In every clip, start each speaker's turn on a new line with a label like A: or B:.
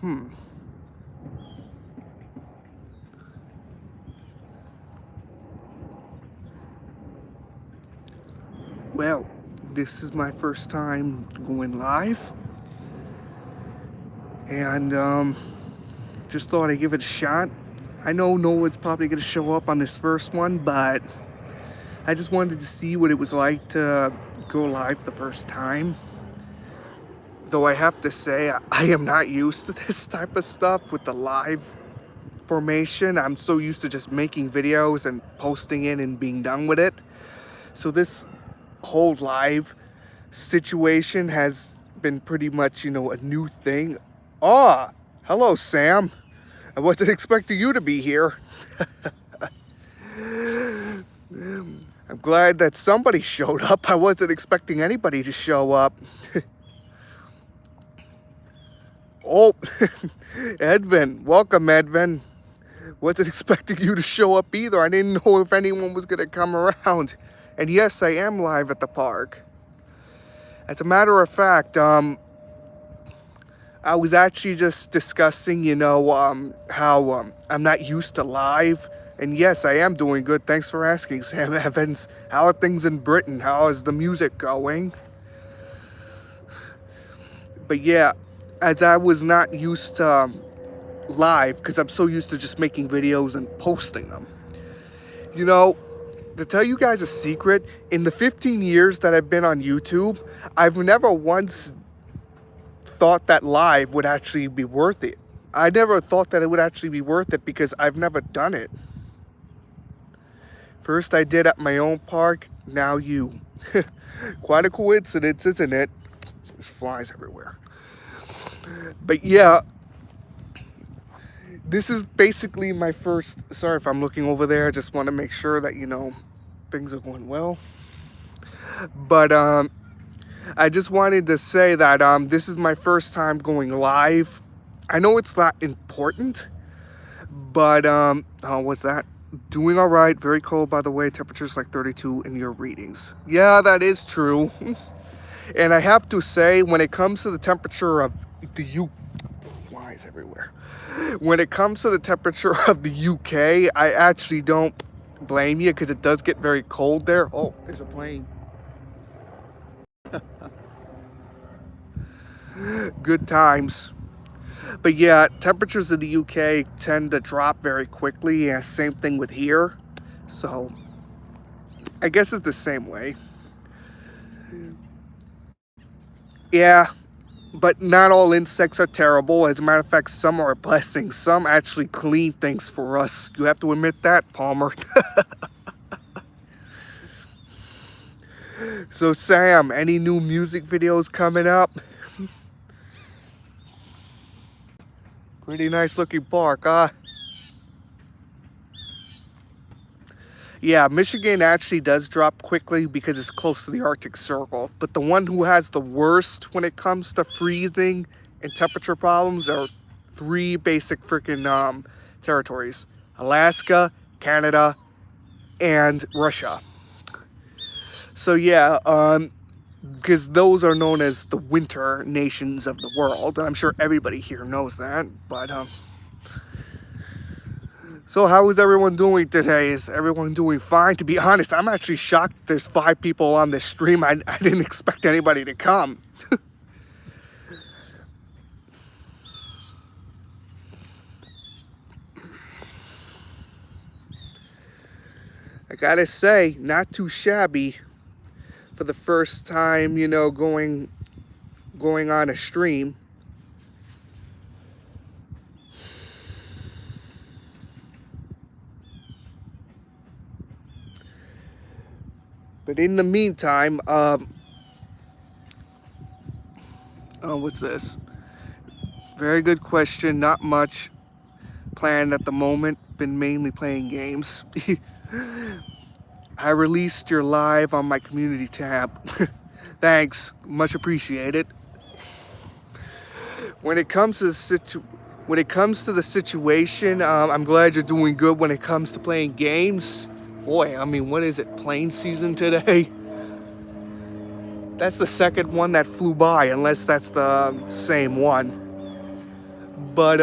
A: Hmm. Well, this is my first time going live, and just thought I'd give it a shot. I know no one's probably gonna show up on this first one, but I just wanted to see what it was like to go live the first time. Though I have to say, I am not used to this type of stuff with the live formation. I'm so used to just making videos and posting it and being done with it. So this whole live situation has been pretty much, a new thing. Ah, hello, Sam. I wasn't expecting you to be here. I'm glad that somebody showed up. I wasn't expecting anybody to show up. Oh, Edvin. Welcome, Edvin. Wasn't expecting you to show up either. I didn't know if anyone was going to come around. And yes, I am live at the park. As a matter of fact, I was actually just discussing, how I'm not used to live. And yes, I am doing good. Thanks for asking, Sam Evans. How are things in Britain? How is the music going? But yeah, as I was not used to live, because I'm so used to just making videos and posting them. To tell you guys a secret, in the 15 years that I've been on YouTube, I've never once thought that live would actually be worth it. I never thought that it would actually be worth it because I've never done it. First I did at my own park, now you. Quite a coincidence, isn't it? There's flies everywhere. But yeah, this is basically my first, sorry if I'm looking over there, I just want to make sure that, things are going well. But I just wanted to say that this is my first time going live. I know it's not important, but oh, what's that? Doing all right. Very cold, by the way. Temperature's like 32 in your readings. Yeah, that is true. And I have to say, when it comes to the temperature of the flies everywhere. When it comes to the temperature of the UK, I actually don't blame you because it does get very cold there. Oh, there's a plane. Good times. But yeah, temperatures in the UK tend to drop very quickly. Yeah, same thing with here. So I guess it's the same way. Yeah, but not all insects are terrible. As a matter of fact, some are a blessing. Some actually clean things for us. You have to admit that, Palmer. So Sam, any new music videos coming up? Pretty nice looking park, huh? Yeah, Michigan actually does drop quickly because it's close to the Arctic Circle. But the one who has the worst when it comes to freezing and temperature problems are three basic freaking territories. Alaska, Canada, and Russia. So yeah, because those are known as the winter nations of the world. And I'm sure everybody here knows that. But so how is everyone doing today? Is everyone doing fine? To be honest, I'm actually shocked there's 5 people on this stream. I didn't expect anybody to come. I gotta say, not too shabby for the first time, going on a stream. But in the meantime, oh, what's this? Very good question. Not much planned at the moment. Been mainly playing games. I released your live on my community tab. Thanks, much appreciated. When it comes to the situation, I'm glad you're doing good when it comes to playing games. Boy, I mean, what is it? Plane season today? That's the second one that flew by, unless that's the same one. But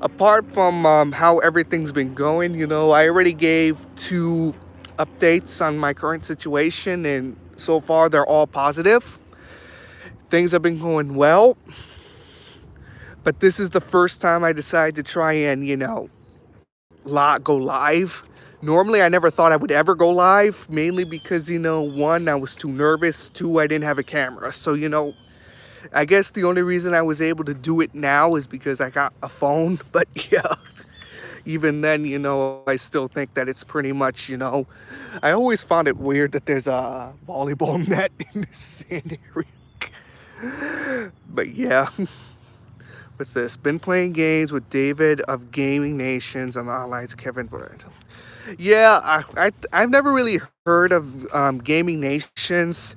A: apart from how everything's been going, I already gave 2 updates on my current situation, and so far they're all positive. Things have been going well, but this is the first time I decided to try and, go live. Normally, I never thought I would ever go live, mainly because, one, I was too nervous, two, I didn't have a camera. So, I guess the only reason I was able to do it now is because I got a phone. But yeah, even then, I still think that it's pretty much, I always found it weird that there's a volleyball net in the sand area. But yeah. What's this? Been playing games with David of Gaming Nations on the Alliance Kevin Burnt. Yeah, I've never really heard of Gaming Nations,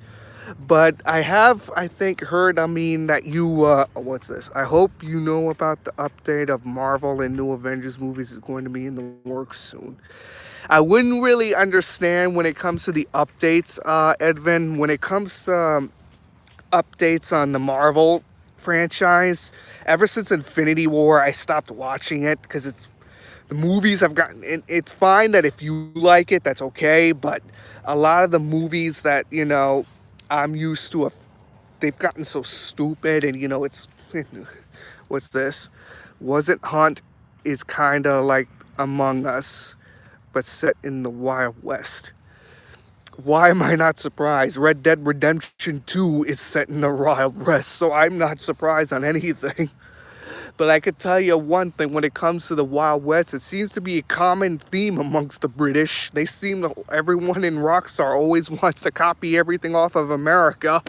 A: but I have, I think, heard, that you, what's this? I hope you know about the update of Marvel and new Avengers movies is going to be in the works soon. I wouldn't really understand when it comes to the updates, Edvin. When it comes to updates on the Marvel franchise, ever since Infinity War, I stopped watching it because the movies have gotten, it's fine that if you like it, that's okay, but a lot of the movies that, I'm used to, they've gotten so stupid, and, it's, what's this? Wasn't Hunt is kind of like Among Us, but set in the Wild West. Why am I not surprised? Red Dead Redemption 2 is set in the Wild West, so I'm not surprised on anything. But I could tell you one thing, when it comes to the Wild West, it seems to be a common theme amongst the British. They seem to, everyone in Rockstar always wants to copy everything off of America.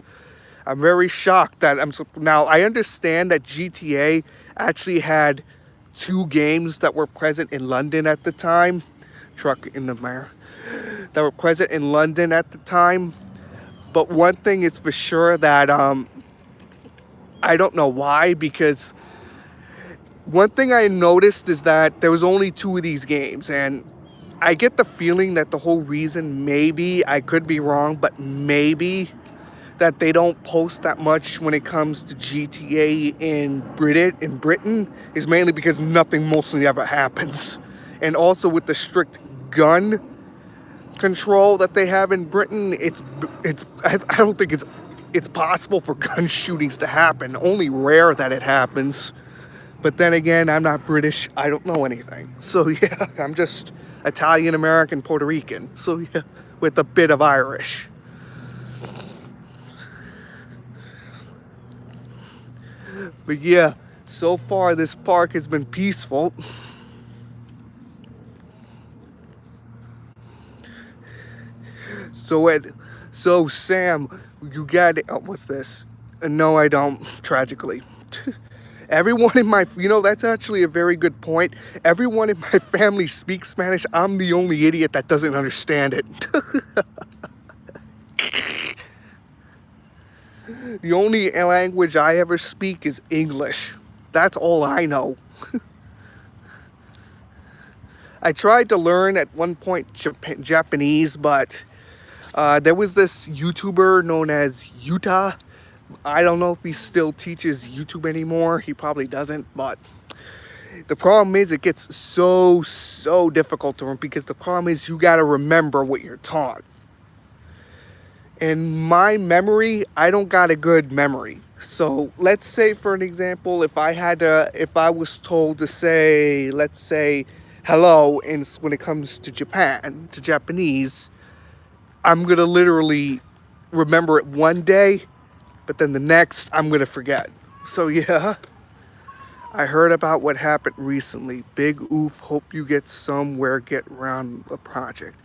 A: I'm very shocked that now I understand that GTA actually had 2 games that were present in London at the time. Truck in the mire. That were present in London at the time. But one thing is for sure that I don't know why, because one thing I noticed is that there was only 2 of these games, and I get the feeling that the whole reason, maybe, I could be wrong, but maybe that they don't post that much when it comes to GTA in Britain is mainly because nothing mostly ever happens. And also with the strict gun control that they have in Britain, I don't think it's possible for gun shootings to happen. Only rare that it happens. But then again, I'm not British. I don't know anything. So yeah, I'm just Italian, American, Puerto Rican. So yeah, with a bit of Irish. But yeah, so far this park has been peaceful. So Sam, you got it. Oh, what's this? No, I don't, tragically. Everyone in my, that's actually a very good point. Everyone in my family speaks Spanish. I'm the only idiot that doesn't understand it. The only language I ever speak is English. That's all I know. I tried to learn at one point Japanese, but there was this YouTuber known as Yuta. I don't know if he still teaches YouTube anymore. He probably doesn't, but the problem is it gets so difficult to him, because the problem is you got to remember what you're taught. And my memory, I don't got a good memory. So let's say, for an example, if I was told to say, let's say, hello, and when it comes to Japan, to Japanese, I'm going to literally remember it one day, but then the next, I'm going to forget. So yeah, I heard about what happened recently. Big oof, hope you get somewhere, get around a project.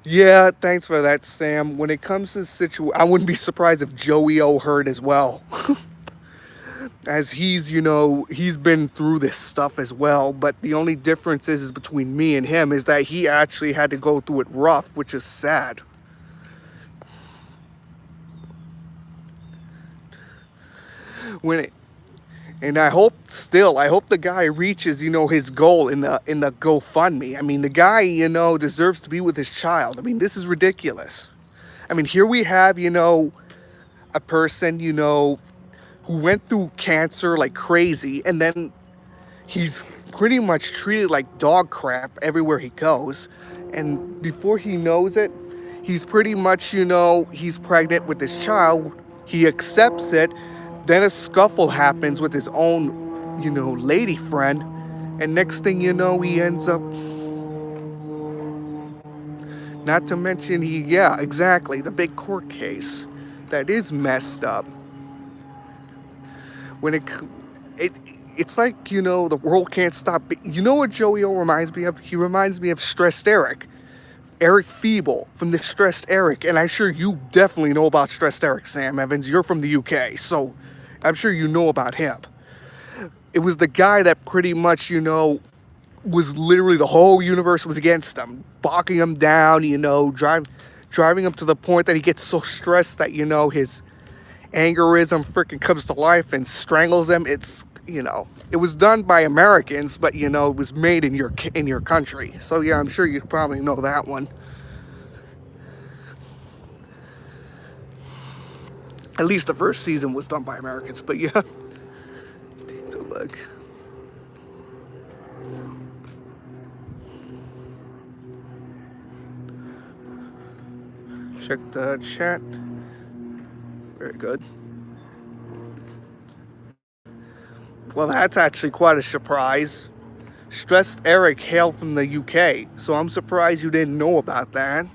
A: Yeah, thanks for that, Sam. When it comes to the situation, I wouldn't be surprised if Joey O heard as well. As he's been through this stuff as well. But the only difference is between me and him is that he actually had to go through it rough, which is sad. And I hope the guy reaches, his goal in the GoFundMe. I mean, the guy, deserves to be with his child. I mean, this is ridiculous. I mean, here we have, a person, who went through cancer like crazy, and then he's pretty much treated like dog crap everywhere he goes. And before he knows it, he's pretty much, he's pregnant with this child. He accepts it. Then a scuffle happens with his own, lady friend. And next thing you know, he ends up. Not to mention, yeah, exactly, the big court case. That is messed up. When it's like, the world can't stop. You know what Joey O reminds me of? He reminds me of Stressed Eric. Eric Feeble from the Stressed Eric. And I'm sure you definitely know about Stressed Eric, Sam Evans. You're from the UK, so I'm sure you know about him. It was the guy that pretty much, was literally the whole universe was against him. Barking him down, driving him to the point that he gets so stressed that, his angerism freaking comes to life and strangles them. It's, it was done by Americans, but it was made in your country. So yeah, I'm sure you probably know that one. At least the first season was done by Americans, but yeah. Take a look. Check the chat. Very good. Well, that's actually quite a surprise. Stressed Eric hailed from the UK, so I'm surprised you didn't know about that.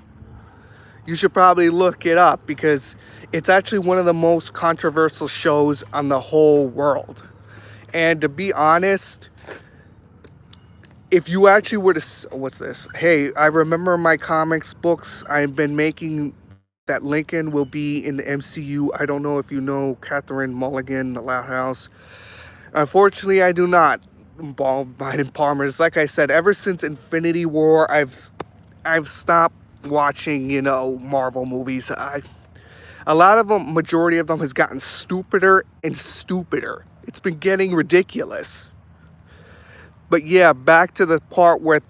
A: You should probably look it up because it's actually one of the most controversial shows on the whole world. And to be honest, if you actually were to... What's this? Hey, I remember my comics books I've been making that Lincoln will be in the MCU. I don't know if you know Catherine Mulligan, The Loud House. Unfortunately, I do not. Biden Palmer's, like I said, ever since Infinity War, I've stopped watching, Marvel movies. A lot of them, majority of them, has gotten stupider and stupider. It's been getting ridiculous. But yeah, back to the part with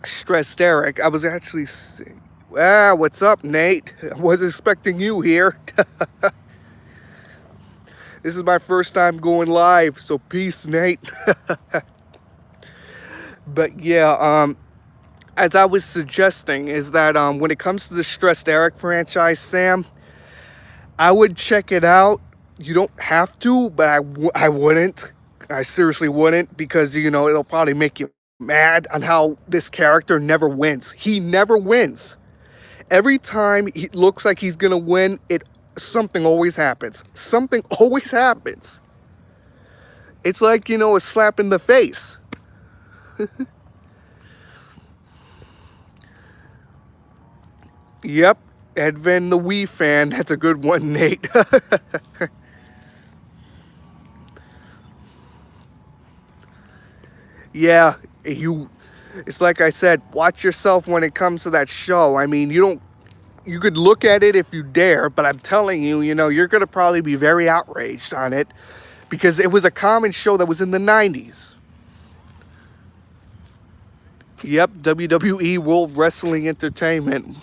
A: Stressed Eric. I was actually saying, what's up, Nate? I wasn't expecting you here. This is my first time going live, so peace, Nate. But yeah, as I was suggesting, is that when it comes to the Stressed Eric franchise, Sam, I would check it out. You don't have to, but I wouldn't. I seriously wouldn't, because, it'll probably make you mad on how this character never wins. He never wins. Every time he looks like he's going to win, something always happens. Something always happens. It's like, a slap in the face. Yep, Edvin the Wii fan. That's a good one, Nate. Yeah, it's like I said, watch yourself when it comes to that show. I mean, you could look at it if you dare, but I'm telling you, you're going to probably be very outraged on it, because it was a common show that was in the 90s. Yep, WWE World Wrestling Entertainment.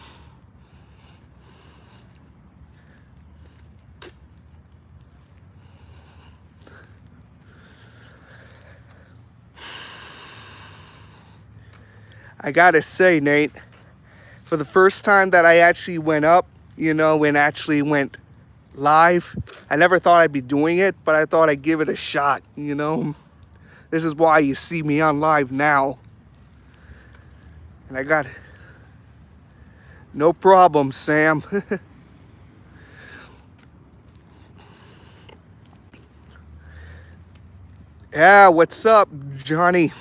A: I gotta say, Nate, for the first time that I actually went up, and actually went live, I never thought I'd be doing it, but I thought I'd give it a shot, This is why you see me on live now. And I got... No problem, Sam. Yeah, what's up, Johnny?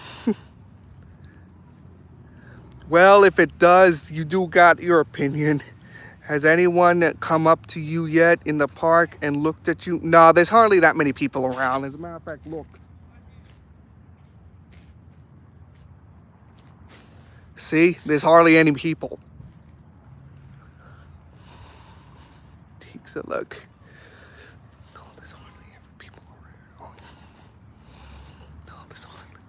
A: Well, if it does, you do got your opinion. Has anyone come up to you yet in the park and looked at you? No, there's hardly that many people around. As a matter of fact, look. See, there's hardly any people. Takes a look. No, there's hardly any people around. No, there's hardly.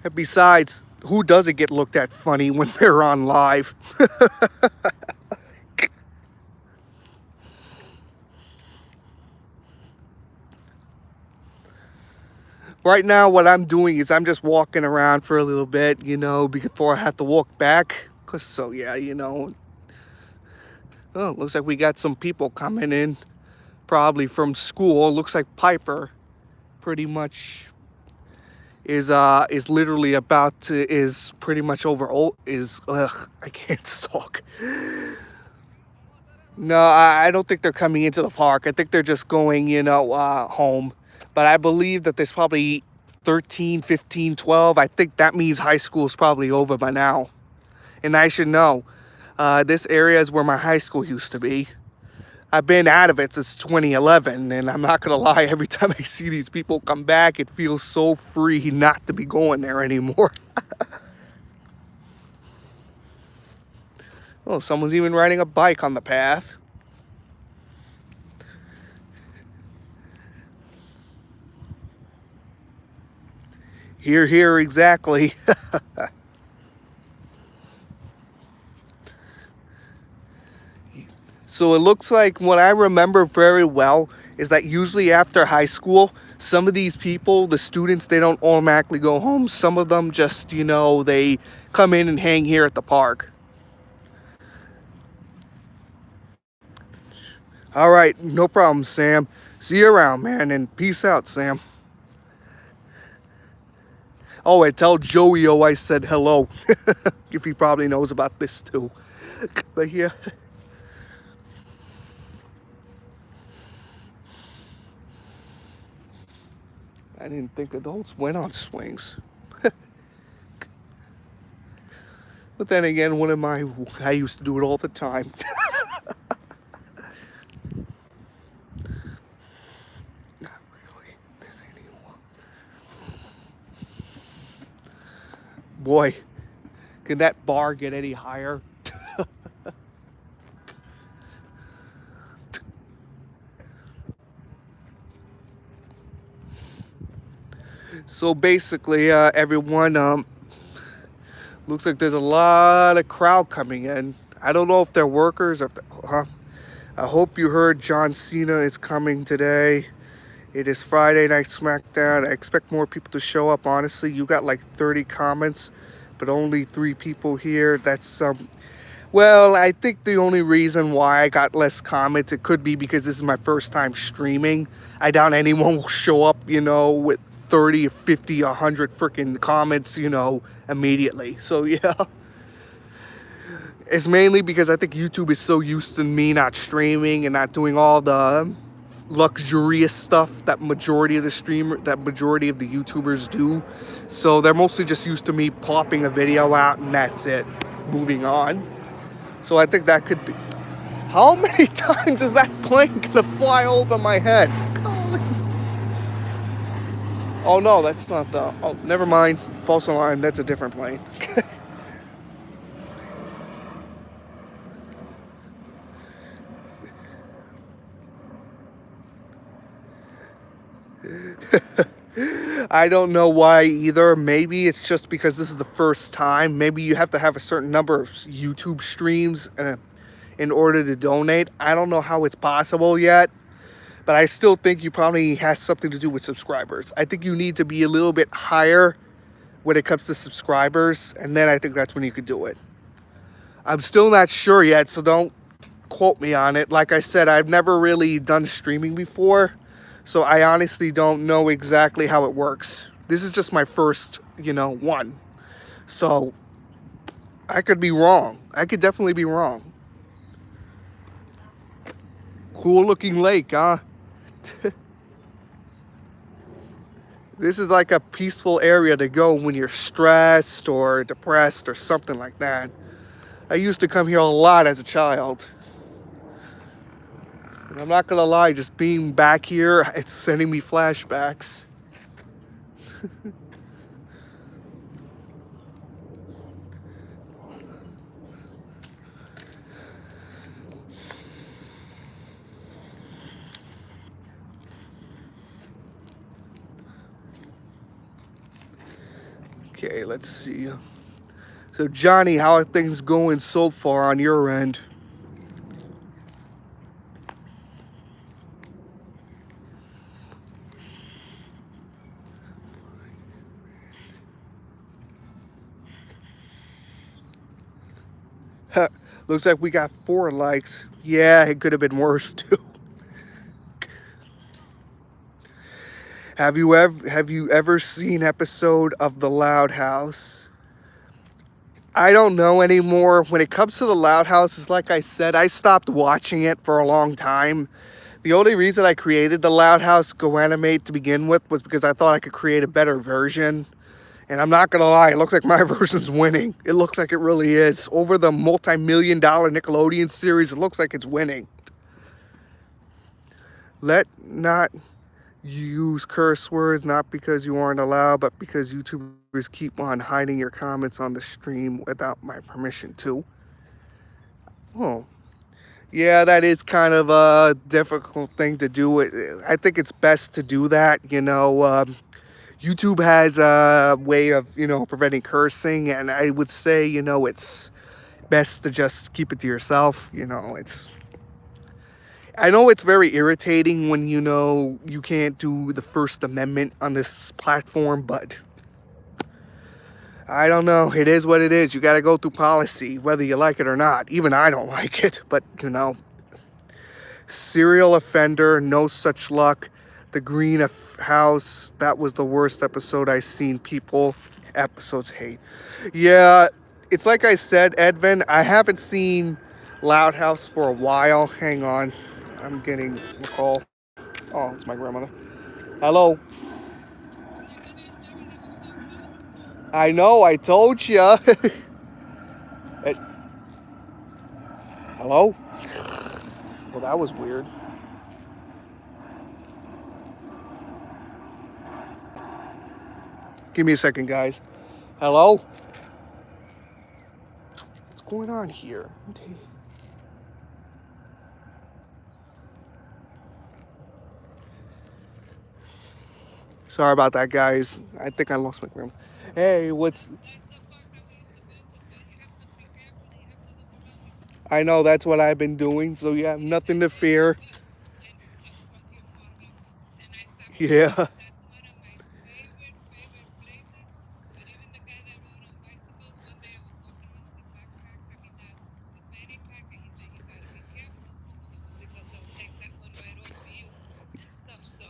A: And besides, who doesn't get looked at funny when they're on live? right now what I'm doing is I'm just walking around for a little bit, you know, before I have to walk back. Cause so yeah, you know. Oh, looks like we got some people coming in, probably from school. Looks like Piper pretty much is literally about to is pretty much over. Oh, is I can't talk. No, I don't think they're coming into the park. I think they're just going, you know, home. But I believe that there's probably 13, 15, 12. I think that means high school is probably over by now. And I should know. This area is where my high school used to be. I've been out of it since 2011, and I'm not gonna lie, every time I see these people come back, it feels so free not to be going there anymore. Oh, someone's even riding a bike on the path. Here, exactly. So it looks like what I remember very well is that usually after high school, some of these people, the students, they don't automatically go home. Some of them just, you know, they come in and hang here at the park. All right, no problem, Sam. See you around, man, and peace out, Sam. Oh, and tell Joey I said hello, if he probably knows about this too. But yeah. I didn't think adults went on swings. But then again, I used to do it all the time. Not really. This ain't even one. Boy, can that bar get any higher? So basically, everyone, looks like there's a lot of crowd coming in. I don't know if they're workers or if I hope you heard John Cena is coming today. It is Friday Night SmackDown. I expect more people to show up, honestly. You got like 30 comments, but only 3 people here. That's well, I think the only reason why I got less comments, it could be because this is my first time streaming. I doubt anyone will show up, you know, with 30, 50, 100 freaking comments, you know, immediately. So yeah. It's mainly because I think YouTube is so used to me not streaming and not doing all the luxurious stuff that majority of the YouTubers do. So they're mostly just used to me popping a video out and that's it. Moving on. So I think that could be. How many times is that plane gonna fly over my head? Golly. Oh no, that's not the. Oh, never mind. False alarm. That's a different plane. I don't know why either. Maybe it's just because this is the first time. Maybe you have to have a certain number of YouTube streams in order to donate. I don't know how it's possible yet, but I still think you probably has something to do with subscribers. I think you need to be a little bit higher when it comes to subscribers, and then I think that's when you could do it. I'm still not sure yet, so don't quote me on it. Like I said, I've never really done streaming before, so I honestly don't know exactly how it works. This is just my first, you know, one. So I could be wrong. I could definitely be wrong. Cool looking lake, huh? This is like a peaceful area to go when you're stressed or depressed or something like that. I used to come here a lot as a child. And I'm not gonna lie, just being back here, it's sending me flashbacks. Okay, let's see. So Johnny, how are things going so far on your end? Looks like we got 4 likes. Yeah, it could have been worse too. Have you ever seen episode of The Loud House? I don't know anymore. When it comes to The Loud House, it's like I said, I stopped watching it for a long time. The only reason I created The Loud House Go Animate to begin with was because I thought I could create a better version. And I'm not gonna lie, it looks like my version's winning. It looks like it really is. Over the multi-million-dollar Nickelodeon series, it looks like it's winning. Let not use curse words, not because you aren't allowed, but because YouTubers keep on hiding your comments on the stream without my permission too. Oh, yeah, that is kind of a difficult thing to do. I think it's best to do that, YouTube has a way of, preventing cursing, and I would say, it's best to just keep it to yourself. I know it's very irritating when, you can't do the First Amendment on this platform, but I don't know. It is what it is. You got to go through policy, whether you like it or not. Even I don't like it, but, serial offender, no such luck. The Green House, that was the worst episode I seen. People episodes hate. Yeah, it's like I said, Edvin, I haven't seen Loud House for a while. Hang on, I'm getting a call. Oh, it's my grandmother. Hello. I know, I told you. Hello? Well, that was weird. Give me a second, guys. Hello? What's going on here? Sorry about that, guys. I think I lost my grandma. Hey, what's... I know, that's what I've been doing, so you have nothing to fear. Yeah.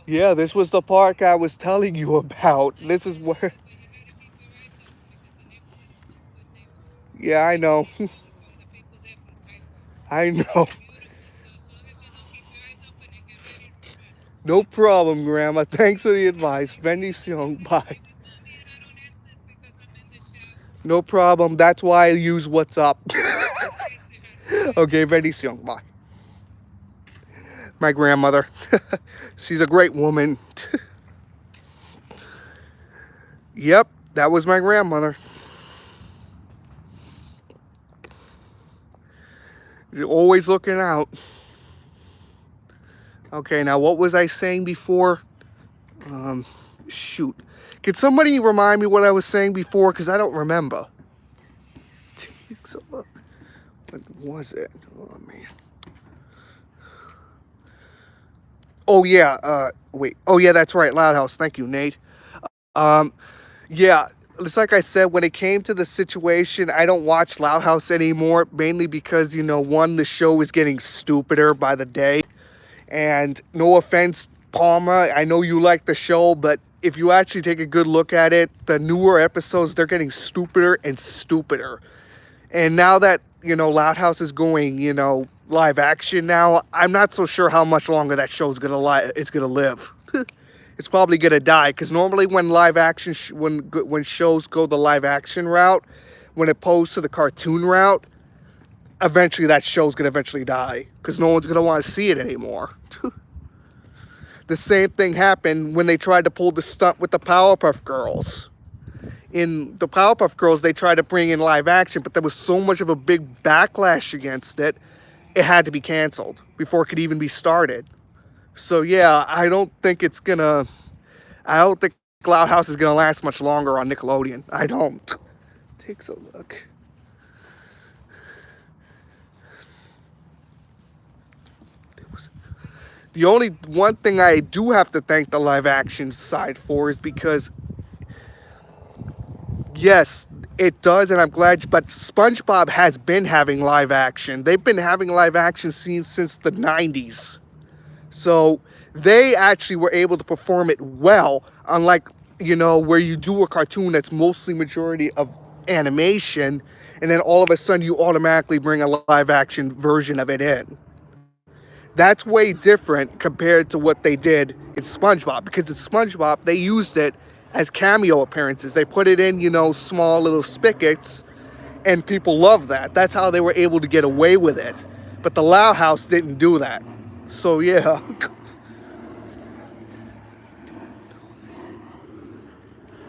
A: Yeah, this was the park I was telling you about. This is where... Yeah, I know. I know. No problem, Grandma. Thanks for the advice. Bendición. Bye. No problem. That's why I use WhatsApp. Okay, bendición. Bye. My grandmother. She's a great woman. Yep, that was my grandmother. Always looking out. Okay, now what was I saying before? Shoot. Could somebody remind me what I was saying before? Because I don't remember. What was it? Oh, man. Oh, yeah. Wait. Oh, yeah, that's right. Loud House. Thank you, Nate. Yeah. It's like I said, when it came to the situation, I don't watch Loud House anymore, mainly because, one, the show is getting stupider by the day. And no offense, Palma, I know you like the show, but if you actually take a good look at it, the newer episodes, they're getting stupider and stupider. And now that, Loud House is going, live action now, I'm not so sure how much longer that show's gonna live. It's probably gonna die, because normally when live action, when shows go the live action route, when opposed to the cartoon route, eventually that show's gonna eventually die, because no one's gonna want to see it anymore. The same thing happened when they tried to pull the stunt with the Powerpuff Girls. In the Powerpuff Girls, they tried to bring in live action, but there was so much of a big backlash against it, it had to be canceled before it could even be started. So yeah, I don't think Loud House is gonna last much longer on Nickelodeon. I don't. Takes a look. The only one thing I do have to thank the live action side for is because, yes, It does, and I'm glad. But SpongeBob has been having live action. They've been having live action scenes since the 90s. So they actually were able to perform it well, unlike, where you do a cartoon that's mostly majority of animation, and then all of a sudden you automatically bring a live action version of it in. That's way different compared to what they did in SpongeBob, because in SpongeBob they used it as cameo appearances. They put it in, small little spigots, and people love that. That's how they were able to get away with it. But the Loud House didn't do that. So yeah.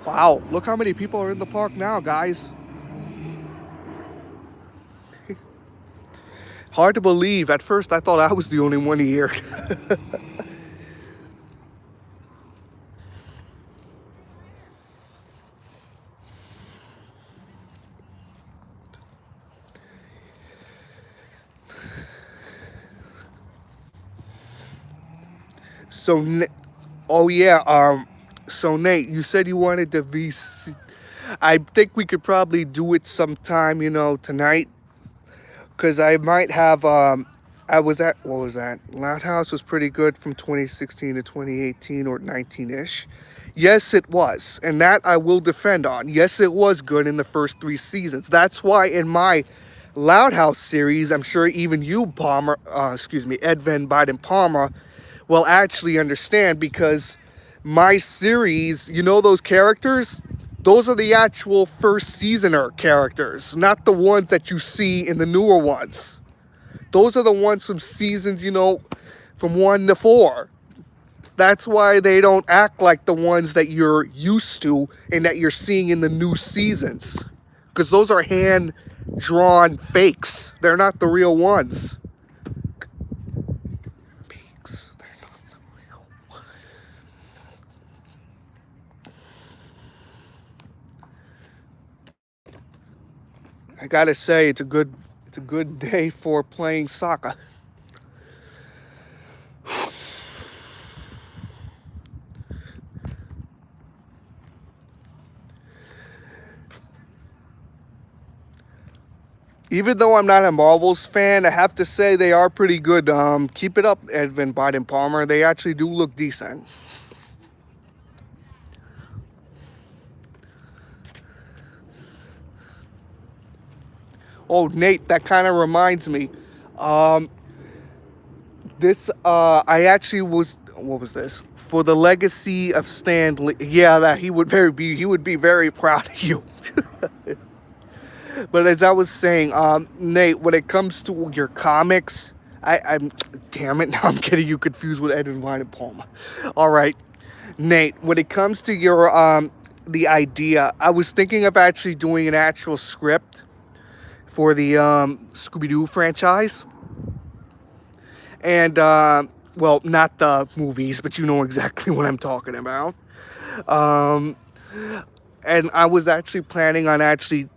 A: Wow, look how many people are in the park now, guys. Hard to believe. At first I thought I was the only one here. So, oh yeah, so Nate, you said you wanted to be, I think we could probably do it sometime, tonight, because I might have, I was at, what was that? Loud House was pretty good from 2016 to 2018 or 19-ish. Yes, it was, and that I will defend on. Yes, it was good in the first 3 seasons. That's why in my Loud House series, I'm sure even you, Palmer, Ed Van Biden Palmer, will actually understand, because my series, those characters, those are the actual first seasoner characters, not the ones that you see in the newer ones. Those are the ones from seasons, from 1 to 4. That's why they don't act like the ones that you're used to and that you're seeing in the new seasons. Because those are hand-drawn fakes. They're not the real ones. I gotta say, it's a good day for playing soccer. Even though I'm not a Marvels fan, I have to say they are pretty good. Keep it up, Ed Van Biden Palmer. They actually do look decent. Oh, Nate, that kind of reminds me. I actually was, what was this? For the legacy of Stan Lee. Yeah, that he would be very proud of you. But as I was saying, Nate, when it comes to your comics, I'm, damn it, now I'm getting you confused with Edwin Vine and Palmer. All right, Nate, when it comes to your, the idea, I was thinking of actually doing an actual script for the Scooby-Doo franchise. And, well, not the movies, but you know exactly what I'm talking about. And I was actually planning on actually,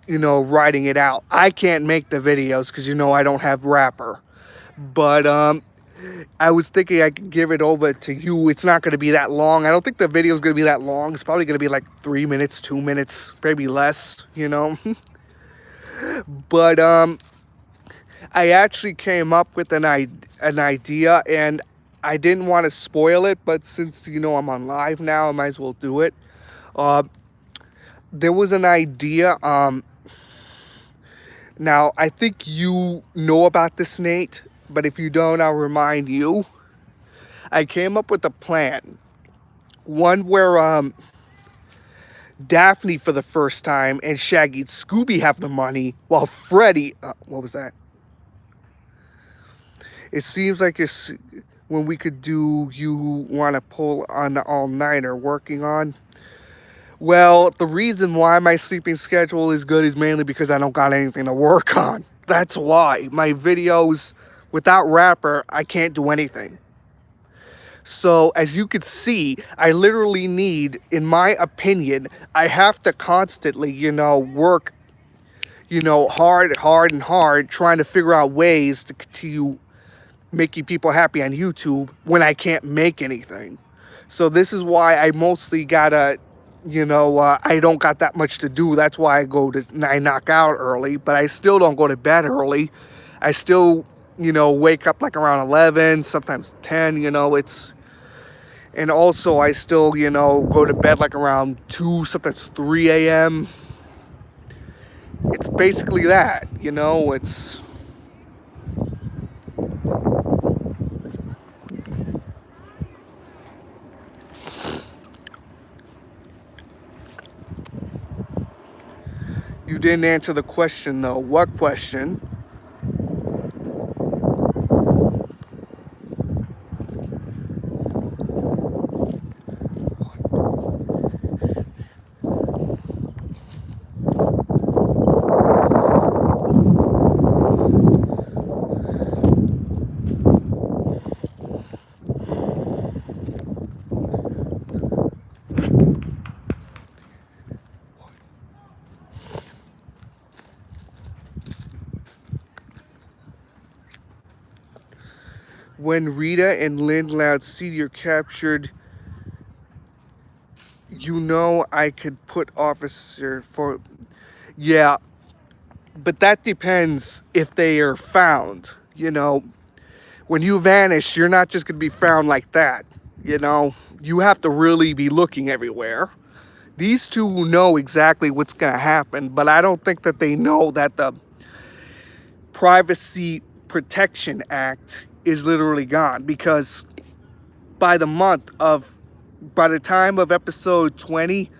A: writing it out. I can't make the videos because, I don't have Rapper. But I was thinking I could give it over to you. It's not going to be that long. I don't think the video is going to be that long. It's probably going to be like 3 minutes, 2 minutes, maybe less, But I actually came up with an idea, and I didn't want to spoil it, but since, I'm on live now, I might as well do it. There was an idea. Now, I think you know about this, Nate, but if you don't, I'll remind you. I came up with a plan. One where Daphne for the first time and Shaggy and Scooby have the money, while Freddy, what was that? It seems like it's when we could do You Want to Pull on the All-Nighter working on. Well, the reason why my sleeping schedule is good is mainly because I don't got anything to work on. That's why. My videos, without Rapper, I can't do anything. So, as you can see, I literally need, in my opinion, I have to constantly, work, hard, trying to figure out ways to continue making people happy on YouTube when I can't make anything. So this is why I mostly gotta I don't got that much to do. That's why I knock out early, but I still don't go to bed early. I still, wake up like around 11, sometimes 10, and also I still, go to bed like around 2, sometimes 3 a.m. It's basically that, it's. You didn't answer the question though. What question? When Rita and Lynn Loud Senior captured, I could put officer for. Yeah, but that depends if they are found. When you vanish, you're not just going to be found like that. You have to really be looking everywhere. These two know exactly what's going to happen, but I don't think that they know that the Privacy Protection Act is literally gone, because by the time of episode 20,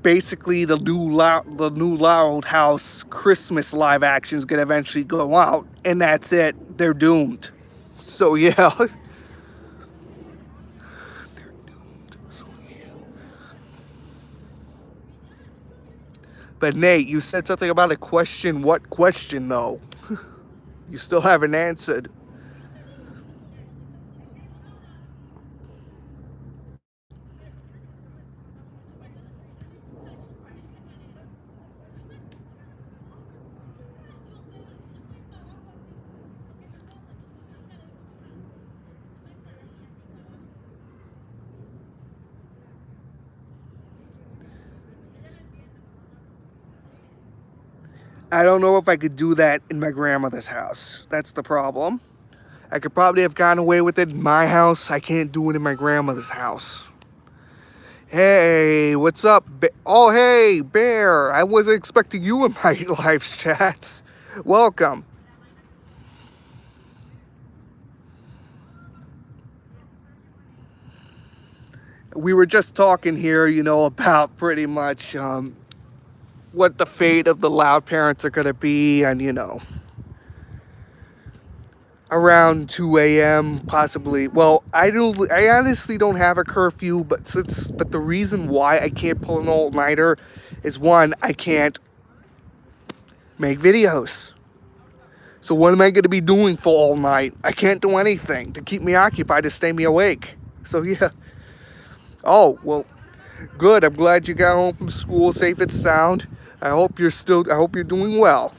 A: basically the new Loud House Christmas live action is gonna eventually go out, and that's it. They're doomed. So yeah. They're doomed. So, yeah. But Nate, you said something about a question. What question though? You still haven't answered. I don't know if I could do that in my grandmother's house. That's the problem. I could probably have gotten away with it in my house. I can't do it in my grandmother's house. Hey, what's up? Oh, hey, Bear. I wasn't expecting you in my live chats. Welcome. We were just talking here, about pretty much what the fate of the Loud parents are going to be, and, around 2 a.m. possibly. Well, I honestly don't have a curfew, but the reason why I can't pull an all-nighter is, one, I can't make videos. So what am I going to be doing for all night? I can't do anything to keep me occupied, to stay me awake. So yeah. Oh, well, good. I'm glad you got home from school safe and sound. I hope you're doing well.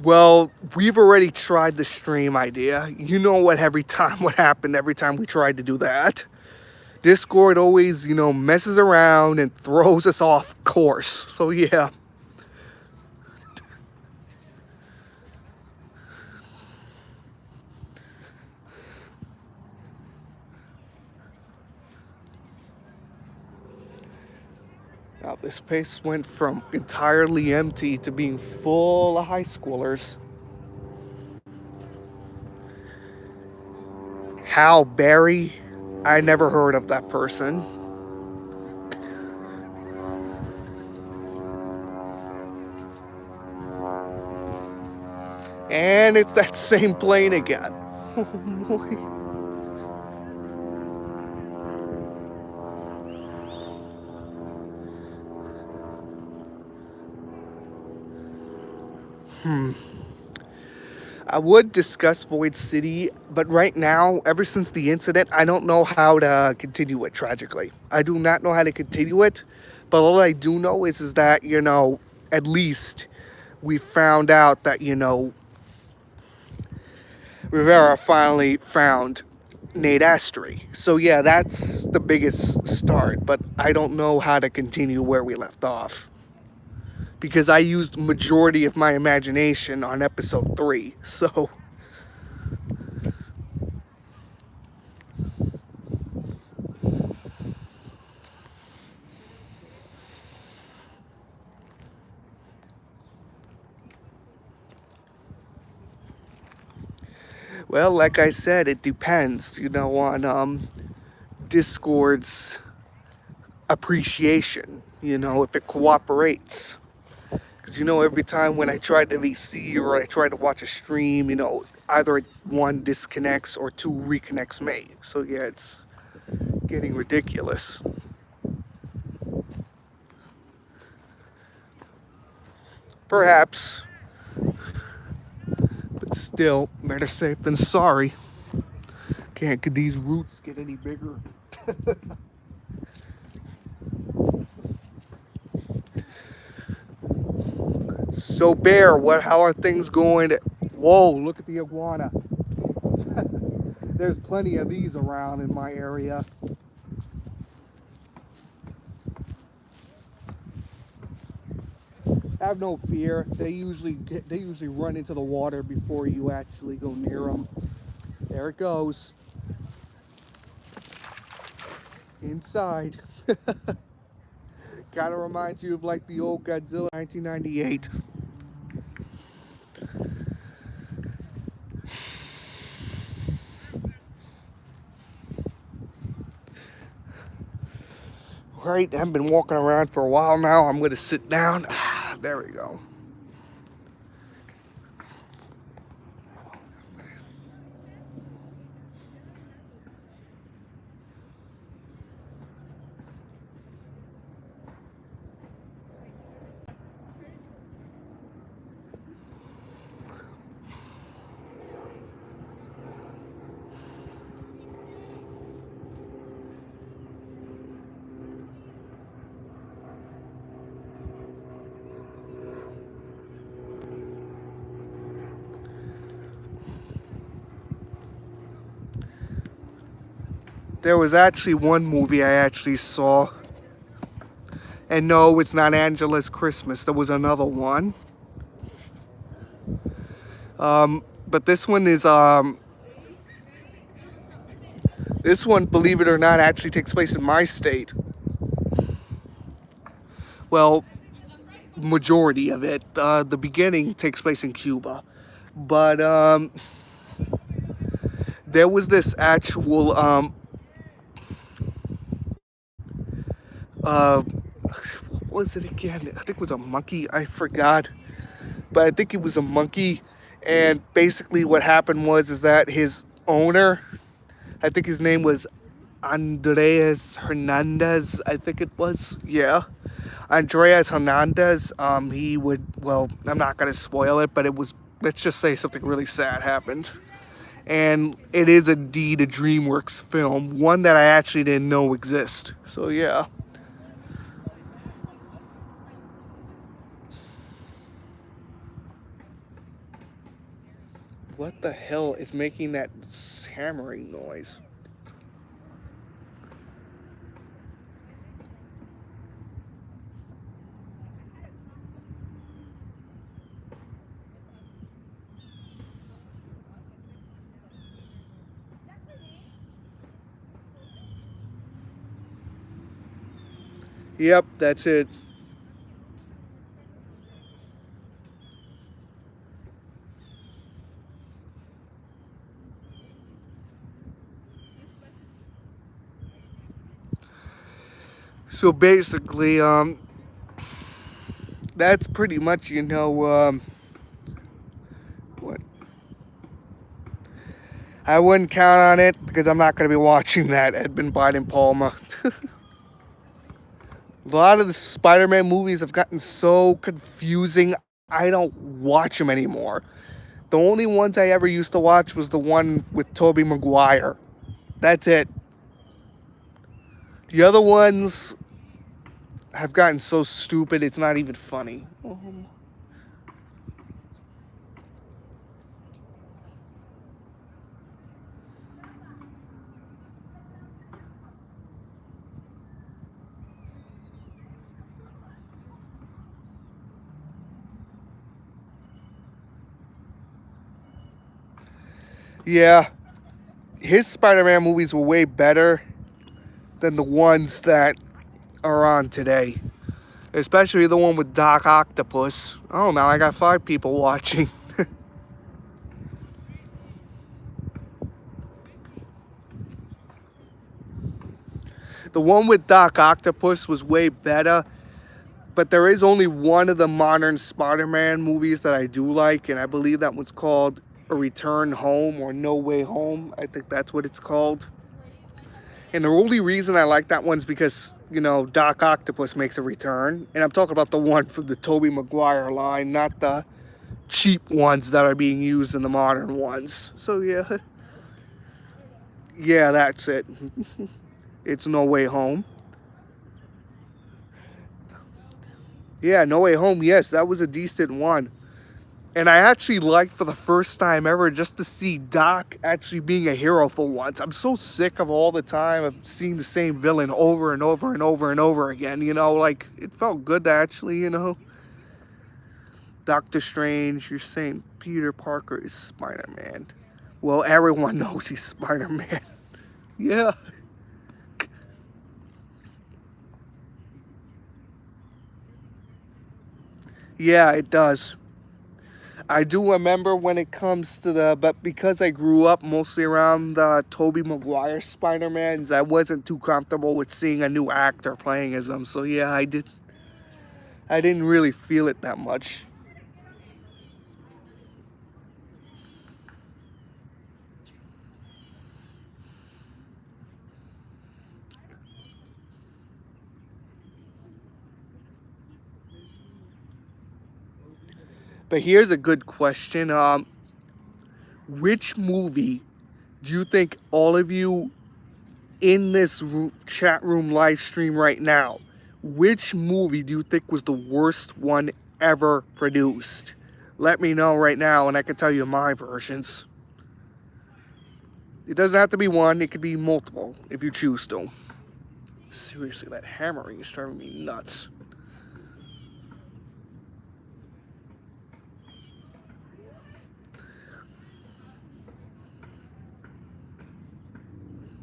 A: Well, we've already tried the stream idea. You know what happened every time we tried to do that. Discord always, messes around and throws us off course. So yeah. Now this place went from entirely empty to being full of high schoolers. Hal Berry? I never heard of that person. And it's that same plane again. Oh boy. I would discuss Void City, but right now, ever since the incident, I don't know how to continue it, tragically. I do not know how to continue it, but all I do know is that, at least we found out that, Rivera finally found Nate Astor. So yeah, that's the biggest start, but I don't know how to continue where we left off because I used majority of my imagination on episode 3. So well, like I said, it depends, on Discord's appreciation, if it cooperates. Because, every time when I try to VC or I try to watch a stream, either one disconnects or two reconnects me. So, yeah, it's getting ridiculous. Perhaps. But still, better safe than sorry. Could these roots get any bigger? So, Bear, how are things going? Whoa, look at the iguana. There's plenty of these around in my area. Have no fear. They usually run into the water before you actually go near them. There it goes. Inside. Kind of reminds you of like the old Godzilla 1998. Right, I've been walking around for a while now. I'm going to sit down. There we go. There was actually one movie I actually saw. And no, it's not Angela's Christmas. There was another one. But this one is this one, believe it or not, actually takes place in my state. Well, majority of it. The beginning takes place in Cuba. But there was this actual what was it again? I think it was a monkey. I forgot. But I think it was a monkey. And basically what happened is that his owner, I think his name was Andreas Hernandez, I think it was. Yeah. Andreas Hernandez, he would, well, I'm not going to spoil it, but it was, let's just say something really sad happened. And it is indeed a DreamWorks film, one that I actually didn't know exist. So yeah. What the hell is making that hammering noise? Yep, that's it. So basically, that's pretty much, what? I wouldn't count on it because I'm not going to be watching that Edmund Biden-Palmer. A lot of the Spider-Man movies have gotten so confusing, I don't watch them anymore. The only ones I ever used to watch was the one with Tobey Maguire. That's it. The other ones have gotten so stupid, it's not even funny. Yeah, his Spider-Man movies were way better than the ones that are on today. Especially the one with Doc Octopus. Oh, now I got 5 people watching. The one with Doc Octopus was way better, but there is only one of the modern Spider-Man movies that I do like, and I believe that one's called A Return Home or No Way Home. I think that's what it's called. And the only reason I like that one is because, you know, Doc Octopus makes a return. And I'm talking about the one from the Tobey Maguire line, not the cheap ones that are being used in the modern ones. So, yeah. Yeah, that's it. It's No Way Home. Yeah, No Way Home, yes, that was a decent one. And I actually liked for the first time ever just to see Doc actually being a hero for once. I'm so sick of all the time of seeing the same villain over and over and over and over again, you know, like it felt good to actually, you know. Doctor Strange, you're saying Peter Parker is Spider-Man. Well, everyone knows he's Spider-Man. Yeah. Yeah, it does. I do remember when it comes to but because I grew up mostly around the Tobey Maguire Spider-Mans, I wasn't too comfortable with seeing a new actor playing as them. So yeah, I didn't really feel it that much. But here's a good question. Which movie do you think all of you in this chat room live stream right now, which movie do you think was the worst one ever produced? Let me know right now and I can tell you my versions. It doesn't have to be one, it could be multiple if you choose to. Seriously, that hammering is driving me nuts.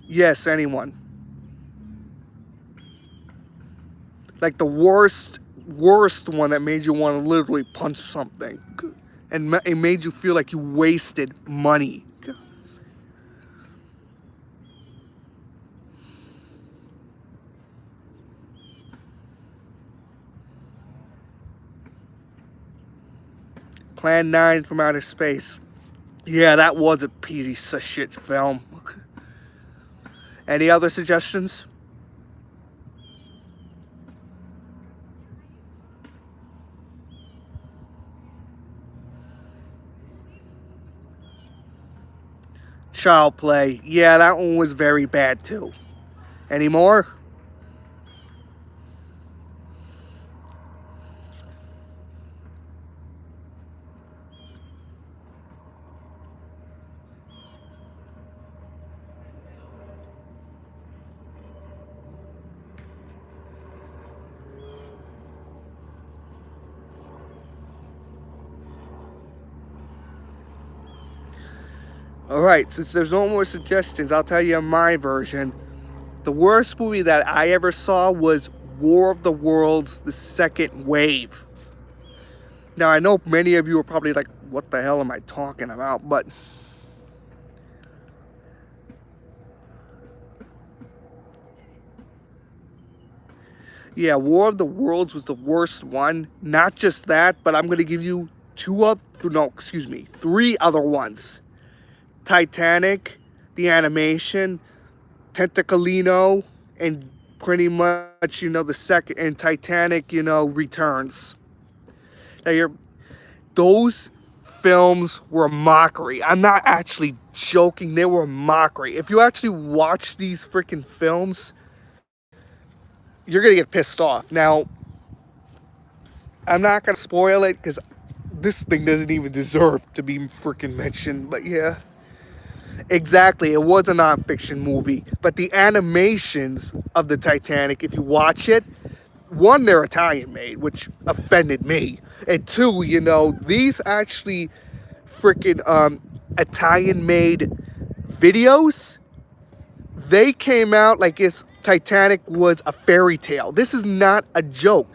A: Yes, anyone. Like the worst one that made you want to literally punch something. And it made you feel like you wasted money. Plan 9 from Outer Space. Yeah, that was a piece of shit film. Any other suggestions? Child Play. Yeah, that one was very bad too. Any more? Alright, since there's no more suggestions, I'll tell you my version. The worst movie that I ever saw was War of the Worlds, The Second Wave. Now, I know many of you are probably like, what the hell am I talking about? But yeah, War of the Worlds was the worst one. Not just that, but I'm going to give you three other ones. Titanic, the animation, Tentacolino, and pretty much, you know, the second, and Titanic, you know, Returns. Now, those films were a mockery. I'm not actually joking. They were a mockery. If you actually watch these freaking films, you're going to get pissed off. Now, I'm not going to spoil it because this thing doesn't even deserve to be freaking mentioned. But yeah. Exactly, it was a non-fiction movie, but the animations of the Titanic, if you watch it, one, they're Italian made, which offended me, and two, you know, these actually freaking Italian-made videos, they came out like it's Titanic was a fairy tale. This is not a joke.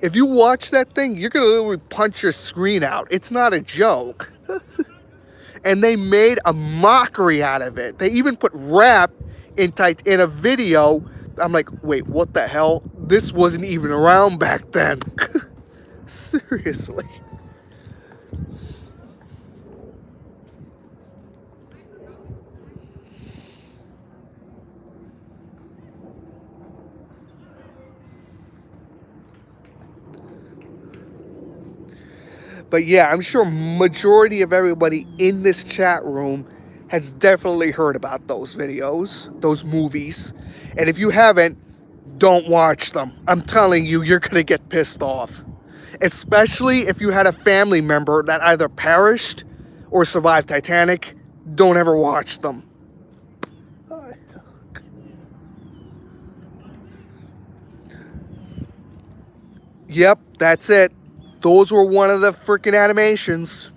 A: If you watch that thing, you're gonna literally punch your screen out. It's not a joke. And they made a mockery out of it. They even put rap in a video. I'm like, wait, what the hell? This wasn't even around back then. Seriously. But yeah, I'm sure majority of everybody in this chat room has definitely heard about those videos, those movies. And if you haven't, don't watch them. I'm telling you, you're gonna get pissed off. Especially if you had a family member that either perished or survived Titanic. Don't ever watch them. Yep, that's it. Those were one of the freaking animations.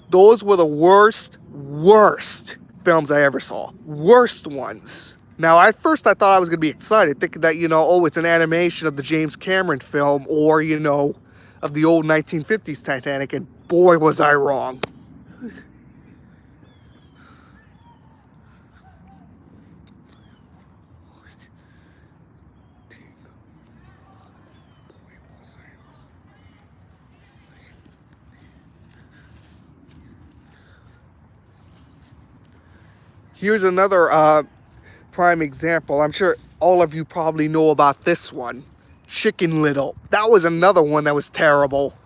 A: Those were the worst films I ever saw. Worst ones. Now, at first I thought I was going to be excited, thinking that, oh, it's an animation of the James Cameron film or, of the old 1950s Titanic, and boy, was I wrong. Here's another prime example. I'm sure all of you probably know about this one. Chicken Little. That was another one that was terrible.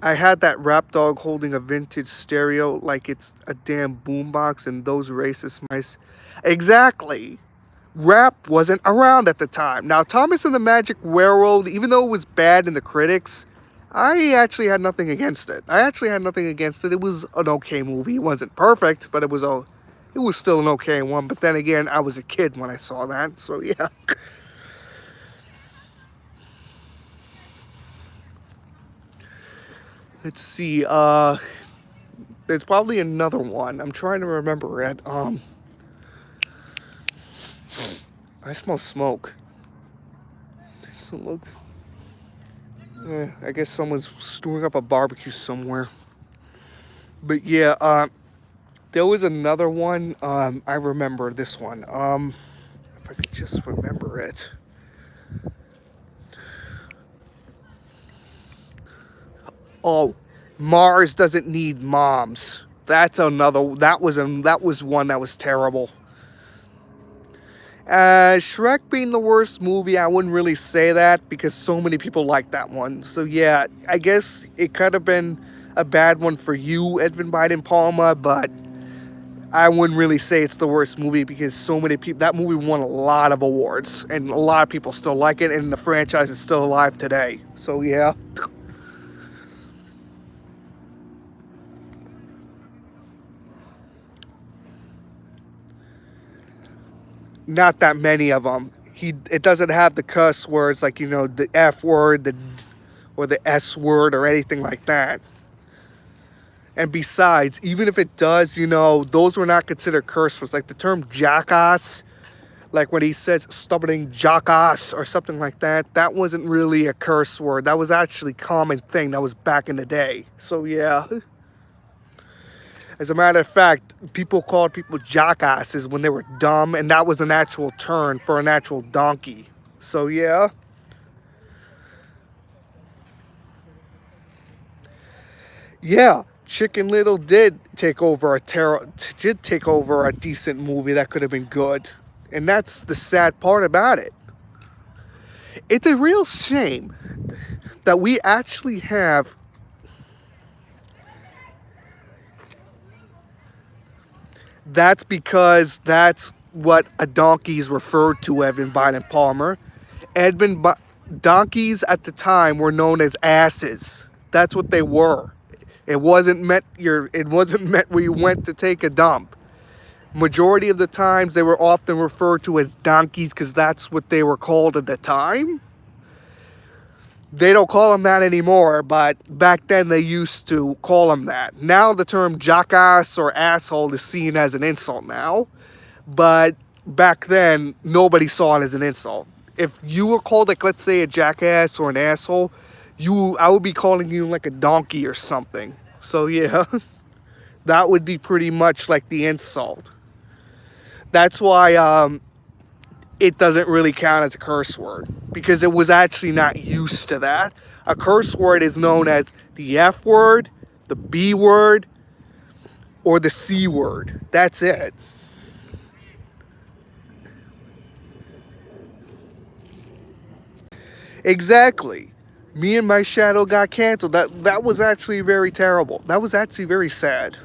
A: I had that rap dog holding a vintage stereo like it's a damn boombox, and those racist mice. Exactly. Rap wasn't around at the time. Now, Thomas and the Magic Railroad, even though it was bad in the critics, I actually had nothing against it. It was an okay movie. It wasn't perfect, but it was still an okay one. But then again, I was a kid when I saw that, so yeah. Let's see. There's probably another one. I'm trying to remember it. I smell smoke. Doesn't look. I guess someone's stewing up a barbecue somewhere. But yeah, there was another one. I remember this one. If I could just remember it. Oh, Mars Doesn't Need Moms. That's another. That was one that was terrible. Shrek being the worst movie, I wouldn't really say that because so many people like that one. So yeah, I guess it could have been a bad one for you, Edvin Biden Palma, but I wouldn't really say it's the worst movie because so many people, that movie won a lot of awards and a lot of people still like it, and the franchise is still alive today. So yeah. Not that many of them. It doesn't have the cuss words like, the F word, or the S word or anything like that. And besides, even if it does, those were not considered curse words. Like the term jackass, like when he says stubborn jackass or something like that, that wasn't really a curse word. That was actually a common thing. That was back in the day. So yeah. As a matter of fact, people called people jackasses when they were dumb, and that was an actual term for an actual donkey. So yeah. Yeah, Chicken Little did take over a decent movie that could have been good. And that's the sad part about it. It's a real shame that we actually have That's because that's what a donkey is referred to, Edvin Biden Palmer. Donkeys at the time were known as asses. That's what they were. It wasn't meant where you went to take a dump. Majority of the times they were often referred to as donkeys because that's what they were called at the time. They don't call them that anymore, but back then they used to call them that. Now the term jackass or asshole is seen as an insult now, but back then nobody saw it as an insult. If you were called, like, let's say, a jackass or an asshole, I would be calling you like a donkey or something. So yeah, that would be pretty much like the insult. That's why it doesn't really count as a curse word, because it was actually not used to that. A curse word is known as the F word, the B word, or the C word. That's it. Exactly. Me and My Shadow got canceled. That was actually very terrible. That was actually very sad.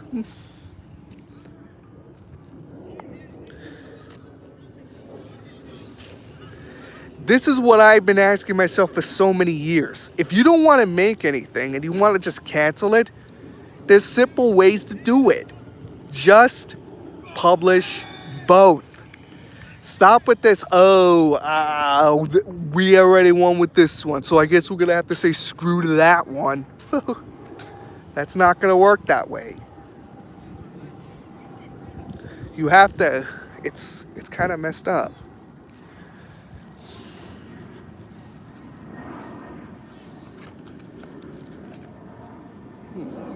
A: This is what I've been asking myself for so many years. If you don't want to make anything and you want to just cancel it, there's simple ways to do it. Just publish both. Stop with this, we already won with this one, so I guess we're going to have to say screw to that one. That's not going to work that way. You have to, it's kind of messed up.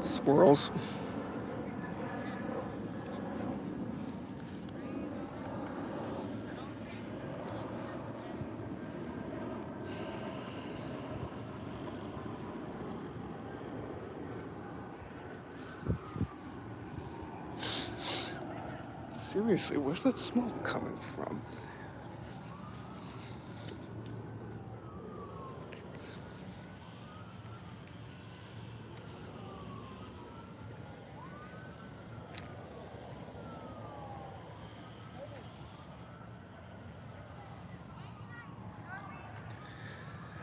A: Squirrels. Seriously, where's that smoke coming from?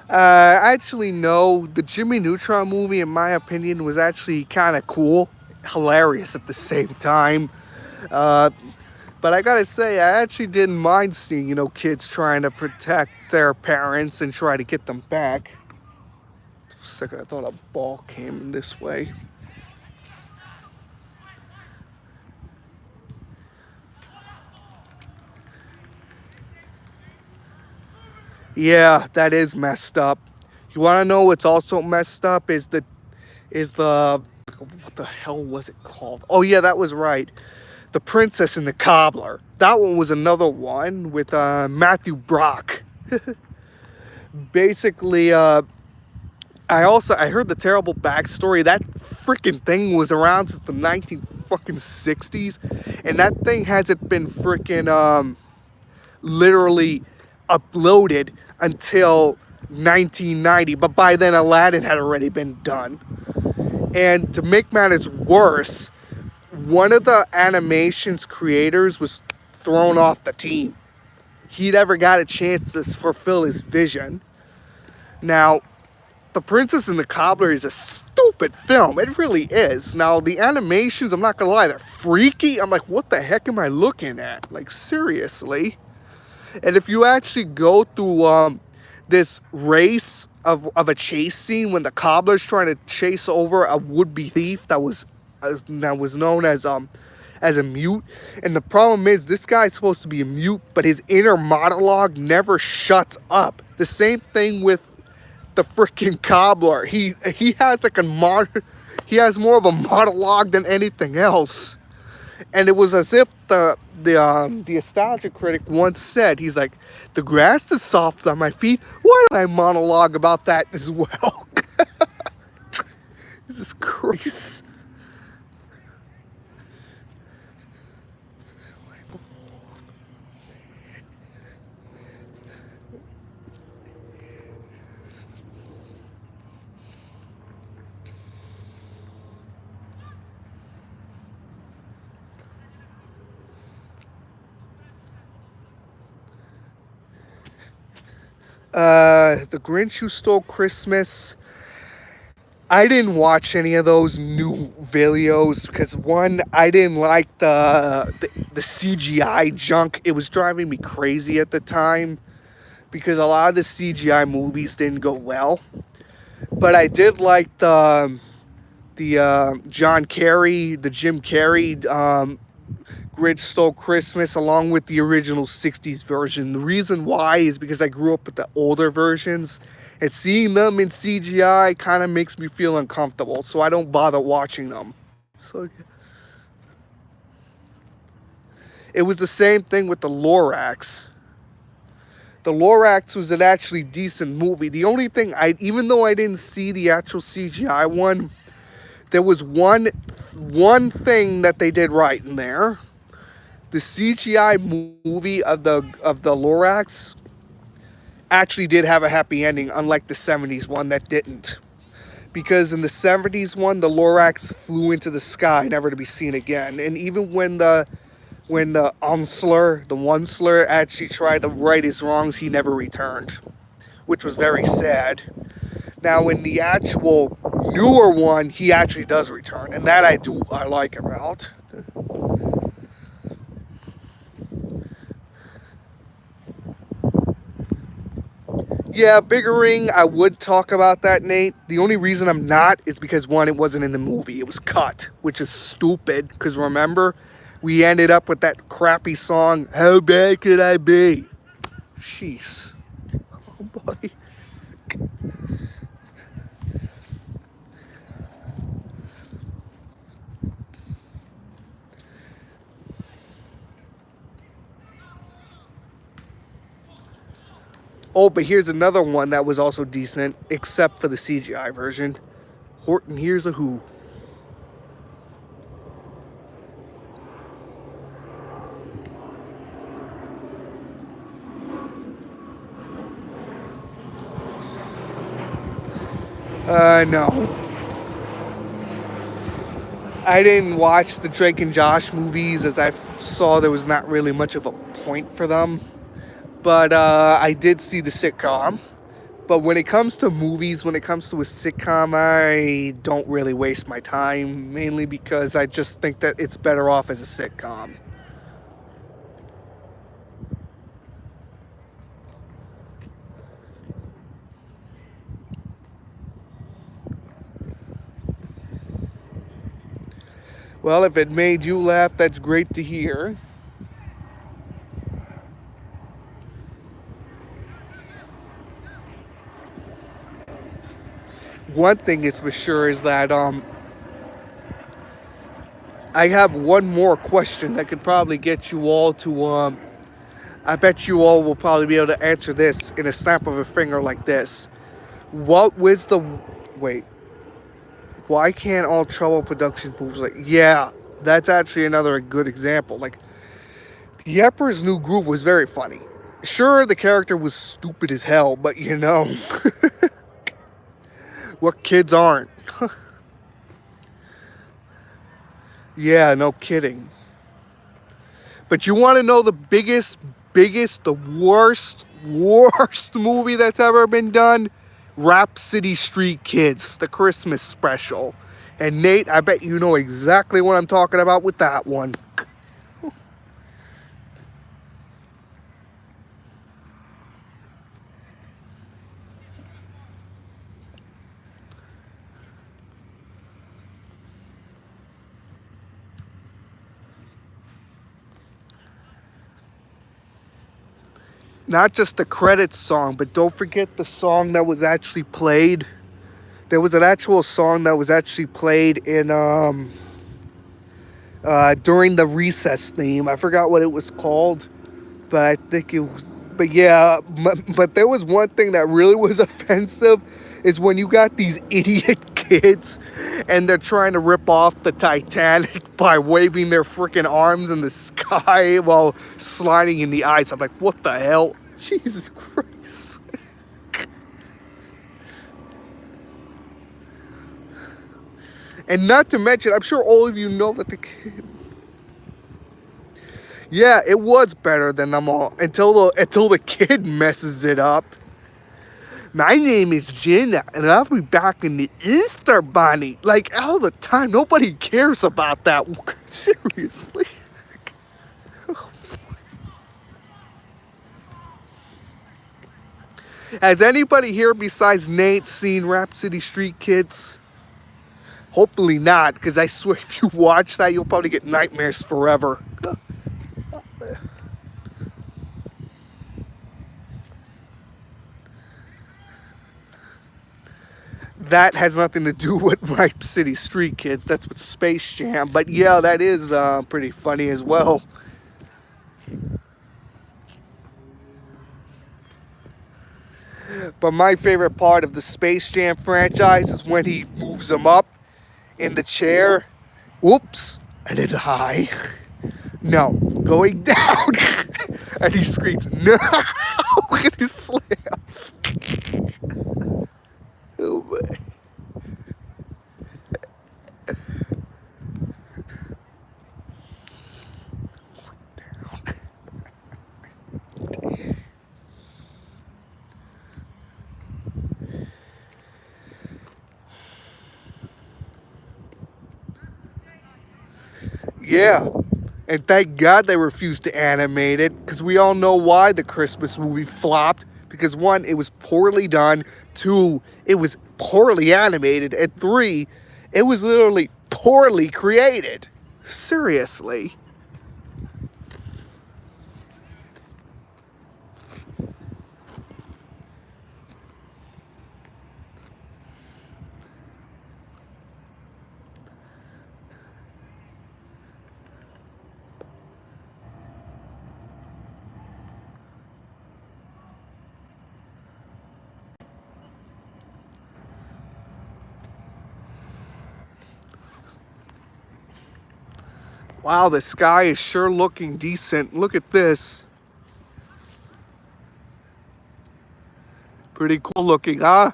A: Actually, no. The Jimmy Neutron movie, in my opinion, was actually kind of cool, hilarious at the same time. Uh, but I gotta say, I actually didn't mind seeing, kids trying to protect their parents and try to get them back. For a second, I thought a ball came this way. Yeah, that is messed up. You want to know what's also messed up is the what the hell was it called? Oh yeah, that was right. The Princess and the Cobbler. That one was another one with Matthew Brock. Basically, I heard the terrible backstory. That freaking thing was around since the 1960s, and that thing hasn't been freaking literally uploaded until 1990. But by then, Aladdin had already been done. And to make matters worse, one of the animation's creators was thrown off the team. He never got a chance to fulfill his vision. Now, The Princess and the Cobbler is a stupid film. It really is. Now, the animations, I'm not gonna lie, they're freaky. I'm like, what the heck am I looking at? Like, seriously? And if you actually go through this race of a chase scene when the cobbler's trying to chase over a would-be thief that was known as a mute, and the problem is this guy's supposed to be a mute, but his inner monologue never shuts up. The same thing with the freaking cobbler. He has like he has more of a monologue than anything else. And it was as if the nostalgia critic once said, he's like, the grass is soft on my feet. Why don't I monologue about that as well? Jesus Christ. The Grinch Who Stole Christmas. I didn't watch any of those new videos because, one, I didn't like the CGI junk. It was driving me crazy at the time because a lot of the CGI movies didn't go well. But I did like the John Kerry, the Jim Carrey Grinch Stole Christmas, along with the original '60s version. The reason why is because I grew up with the older versions, and seeing them in CGI kind of makes me feel uncomfortable, so I don't bother watching them. So it was the same thing with the Lorax. The Lorax was an actually decent movie. The only thing, even though I didn't see the actual CGI one, there was one thing that they did right in there. The CGI movie of the Lorax actually did have a happy ending, unlike the '70s one that didn't. Because in the '70s one, the Lorax flew into the sky, never to be seen again. And even when the one slur actually tried to right his wrongs, he never returned, which was very sad. Now in the actual newer one, he actually does return, and that I like about. Yeah, Biggering, I would talk about that, Nate. The only reason I'm not is because, one, it wasn't in the movie. It was cut, which is stupid, because remember, we ended up with that crappy song, How Bad Could I Be? Jeez. Oh, boy. Oh, but here's another one that was also decent, except for the CGI version. Horton Hears a Who. No. I didn't watch the Drake and Josh movies, as I saw there was not really much of a point for them. But I did see the sitcom. But when it comes to movies, when it comes to a sitcom, I don't really waste my time, mainly because I just think that it's better off as a sitcom. Well, if it made you laugh, that's great to hear. One thing is for sure is that I have one more question that could probably get you all to I bet you all will probably be able to answer this in a snap of a finger like this. What was the wait? Why can't all Trouble Productions movies yeah, that's actually another good example. Like The Emperor's New Groove was very funny. Sure, the character was stupid as hell, but what kids aren't? Yeah, no kidding. But you want to know the the worst movie that's ever been done? Rhapsody Street Kids, the Christmas special. And Nate, I bet you know exactly what I'm talking about with that one. Not just the credits song, but don't forget the song that was actually played. There was an actual song that was actually played in during the recess theme. I forgot what it was called, but I think it was. But yeah, but there was one thing that really was offensive, is when you got these idiot kids and they're trying to rip off the Titanic by waving their freaking arms in the sky while sliding in the ice. I'm like, what the hell? Jesus Christ. And not to mention, I'm sure all of you know that the kid. Yeah, it was better than them all until the kid messes it up. My name is Jenna, and I'll be back in the Easter Bunny. Like, all the time. Nobody cares about that. Seriously. Has anybody here besides Nate seen Rap City Street Kids? Hopefully not, because I swear if you watch that, you'll probably get nightmares forever. That has nothing to do with Rap City Street Kids. That's with Space Jam. But yeah, that is pretty funny as well. But my favorite part of the Space Jam franchise is when he moves him up in the chair. Whoops, a little high. No, going down. And he screams, no! And he slams. Oh boy. Yeah. And thank God they refused to animate it, because we all know why the Christmas movie flopped. Because one, it was poorly done. Two, it was poorly animated. And three, it was literally poorly created. Seriously. Wow, the sky is sure looking decent. Look at this. Pretty cool looking, huh?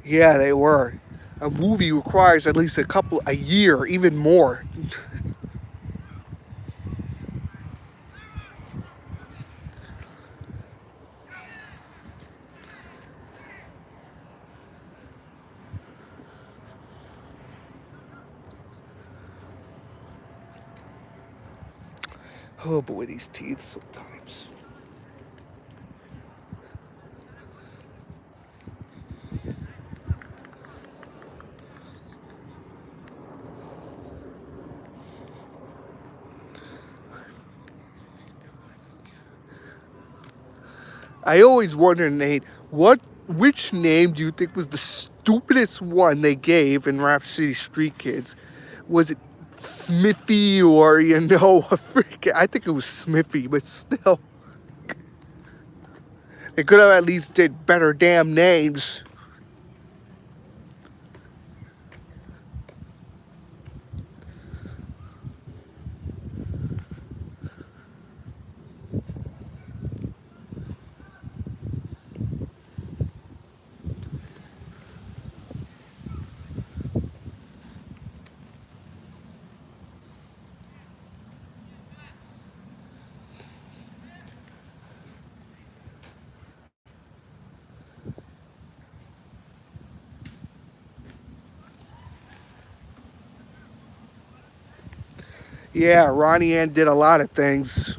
A: Yeah, they were. A movie requires at least a year, even more. Oh boy, these teeth sometimes. I always wonder, Nate, which name do you think was the stupidest one they gave in Rap City Street Kids? Was it Smithy or, I think it was Smithy, but still. They could have at least did better damn names. Yeah, Ronnie Ann did a lot of things.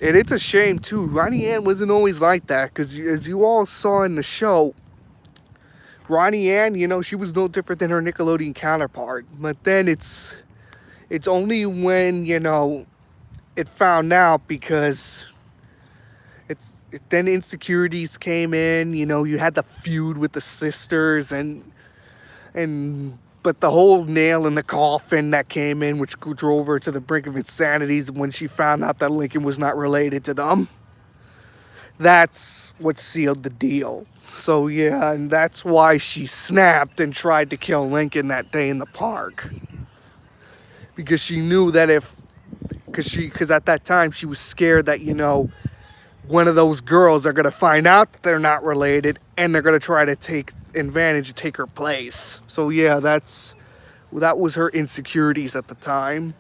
A: And it's a shame too. Ronnie Ann wasn't always like that, because as you all saw in the show, Ronnie Ann, she was no different than her Nickelodeon counterpart. But then it's only when, it found out, because then insecurities came in. You had the feud with the sisters, but the whole nail in the coffin that came in, which drove her to the brink of insanity, when she found out that Lincoln was not related to them. That's what sealed the deal. So yeah, and that's why she snapped and tried to kill Lincoln that day in the park. Because she knew that because at that time she was scared that, one of those girls are going to find out that they're not related, and they're going to try to take advantage and take her place. So yeah, that was her insecurities at the time.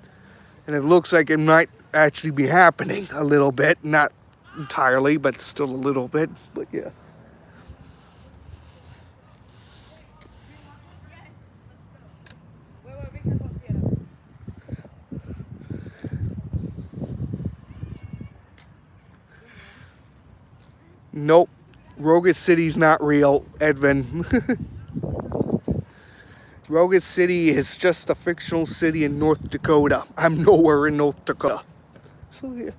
A: And it looks like it might actually be happening a little bit. Not entirely, but still a little bit. But yeah. Nope. Rogus City's not real, Edvin. Rogus City is just a fictional city in North Dakota. I'm nowhere in North Dakota. So yeah.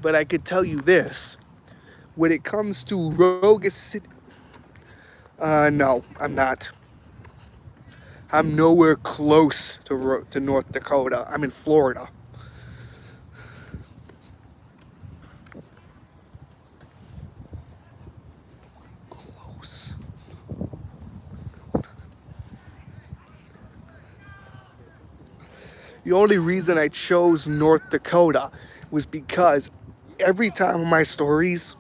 A: But I could tell you this. When it comes to Rogus City... no, I'm not. I'm nowhere close to North Dakota. I'm in Florida. Close. The only reason I chose North Dakota was because every time in my stories,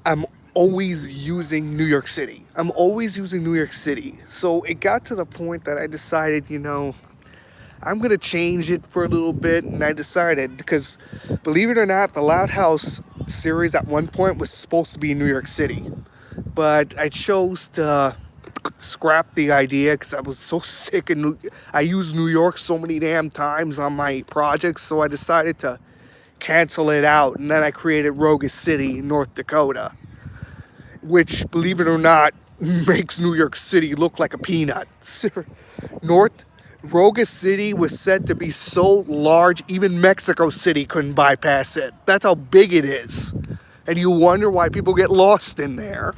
A: I'm always using New York City. I'm always using New York City. So it got to the point that I decided, I'm going to change it for a little bit. And I decided, because believe it or not, the Loud House series at one point was supposed to be in New York City. But I chose to scrap the idea because I was so sick. And I used New York so many damn times on my projects. So I decided to cancel it out. And then I created Rogus City, North Dakota, which, believe it or not, makes New York City look like a peanut. Rogus City was said to be so large, even Mexico City couldn't bypass it. That's how big it is. And you wonder why people get lost in there.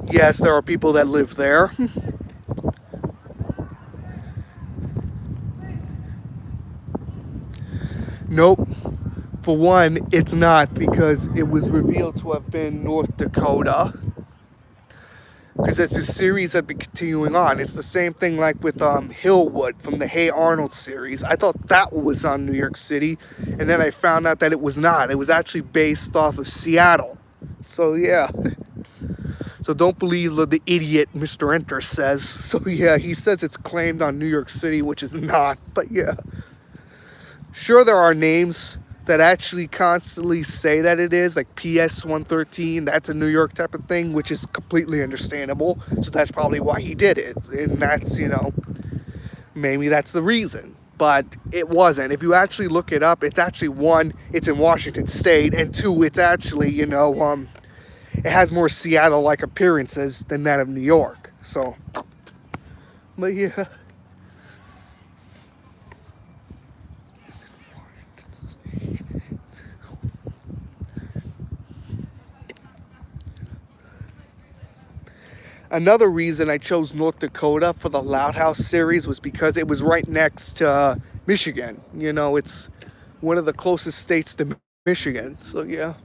A: Yes, there are people that live there. Nope. For one, it's not, because it was revealed to have been North Dakota. Because it's a series that been continuing on. It's the same thing like with Hillwood from the Hey Arnold series. I thought that was on New York City, and then I found out that it was not. It was actually based off of Seattle. So yeah. So don't believe the idiot Mr. Enter says. So yeah, he says it's claimed on New York City, which is not. But yeah. Sure, there are names that actually constantly say that it is, like PS 113, that's a New York type of thing, which is completely understandable. So that's probably why he did it. And that's, maybe that's the reason. But it wasn't. If you actually look it up, it's actually, one, it's in Washington State, and two, it's actually, it has more Seattle-like appearances than that of New York. So, but yeah. Another reason I chose North Dakota for the Loud House series was because it was right next to Michigan. It's one of the closest states to Michigan. So yeah.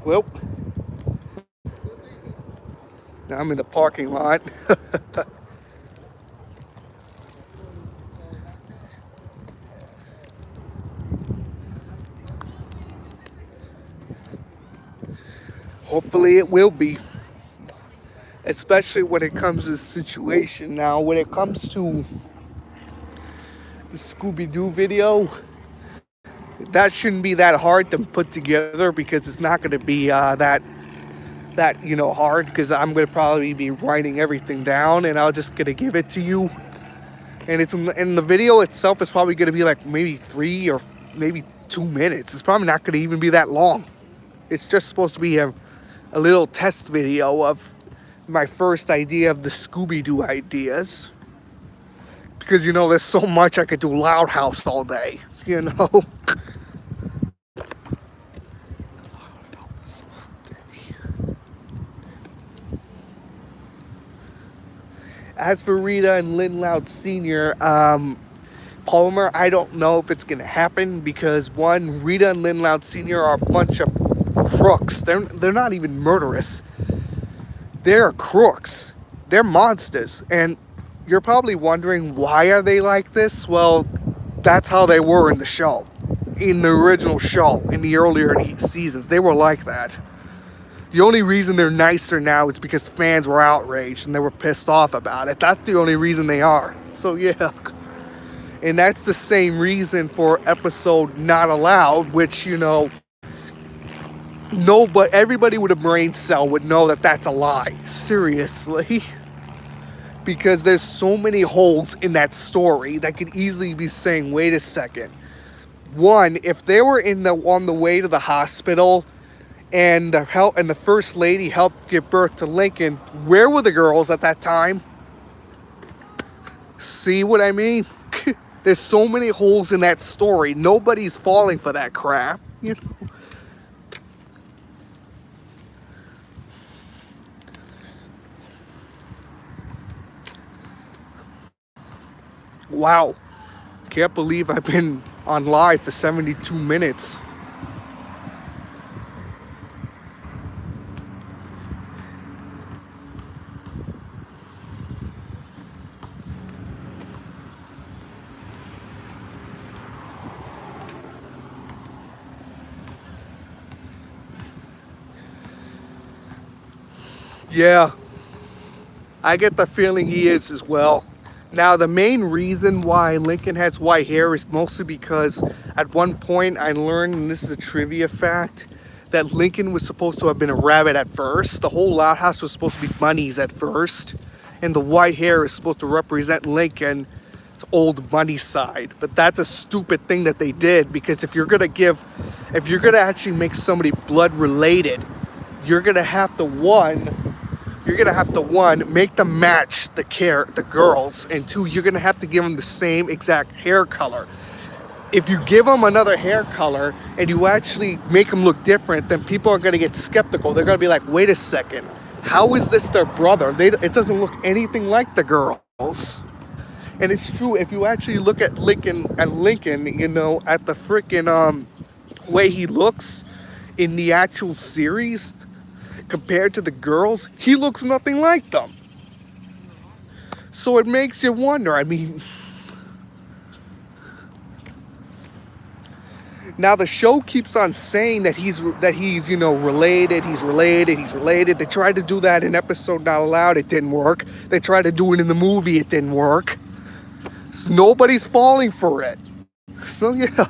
A: Well, now I'm in the parking lot. Hopefully it will be. Especially when it comes to this situation now. When it comes to the Scooby-Doo video, That shouldn't be that hard to put together because it's not going to be that hard, because I'm going to probably be writing everything down and I'll just going to give it to you. And the video itself is probably going to be like maybe 3 or maybe 2 minutes. It's probably not going to even be that long. It's just supposed to be a little test video of my first idea of the Scooby-Doo ideas. Because, there's so much I could do Loud House all day, As for Rita and Lynn Loud Sr., Palmer, I don't know if it's going to happen because, one, Rita and Lynn Loud Sr. are a bunch of crooks. They're not even murderous. They're crooks. They're monsters. And you're probably wondering, why are they like this? Well, that's how they were in the show. In the original show, in the earlier seasons, they were like that. The only reason they're nicer now is because fans were outraged and they were pissed off about it. That's the only reason they are. So, yeah. And that's the same reason for episode Not Allowed, which, but everybody with a brain cell would know that that's a lie. Seriously. Because there's so many holes in that story that could easily be saying, wait a second. One, if they were on the way to the hospital and the first lady helped give birth to Lincoln, where were the girls at that time? See what I mean? There's so many holes in that story. Nobody's falling for that crap, Wow. Can't believe I've been on live for 72 minutes. Yeah, I get the feeling he is as well. Now, the main reason why Lincoln has white hair is mostly because at one point I learned, and this is a trivia fact, that Lincoln was supposed to have been a rabbit at first. The whole Loud House was supposed to be bunnies at first. And the white hair is supposed to represent Lincoln's old bunny side. But that's a stupid thing that they did, because if you're gonna actually make somebody blood related, you're gonna have to make them match the girls, and two, you're gonna have to give them the same exact hair color. If you give them another hair color and you actually make them look different, then people are gonna get skeptical. They're gonna be like, wait a second, how is this their brother? It doesn't look anything like the girls. And it's true, if you actually look at Lincoln, at the freaking way he looks in the actual series, compared to the girls, he looks nothing like them. So it makes you wonder. I mean, now the show keeps on saying that he's related. They tried to do that in episode Not Allowed. It didn't work. They tried to do it in the movie. It didn't work. So nobody's falling for it. So yeah.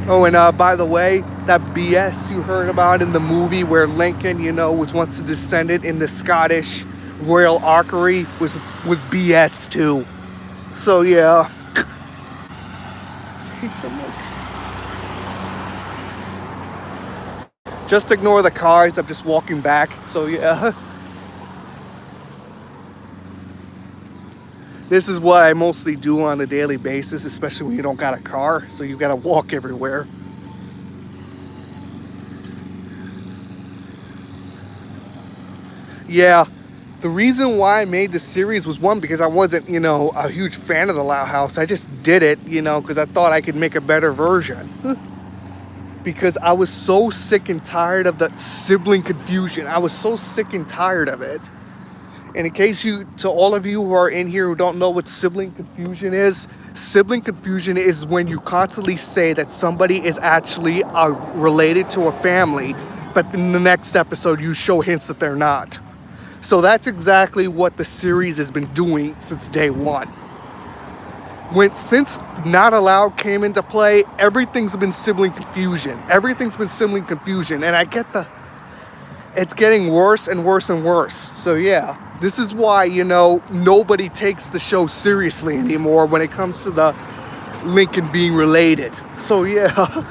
A: Oh, and by the way, that BS you heard about in the movie where Lincoln, was once a descendant in the Scottish Royal Archery was BS too. So yeah. Just ignore the cars. I'm just walking back. So yeah. This is what I mostly do on a daily basis, especially when you don't got a car, so you gotta walk everywhere. Yeah, the reason why I made this series was, one, because I wasn't, a huge fan of the Loud House. I just did it, because I thought I could make a better version. Because I was so sick and tired of the sibling confusion. I was so sick and tired of it. And in case to all of you who are in here who don't know what sibling confusion is when you constantly say that somebody is actually related to a family, but in the next episode you show hints that they're not. So that's exactly what the series has been doing since day one. Since Not Allowed came into play, everything's been sibling confusion. And I get it's getting worse and worse and worse. So yeah, this is why, you know, nobody takes the show seriously anymore when it comes to the Lincoln being related. So yeah.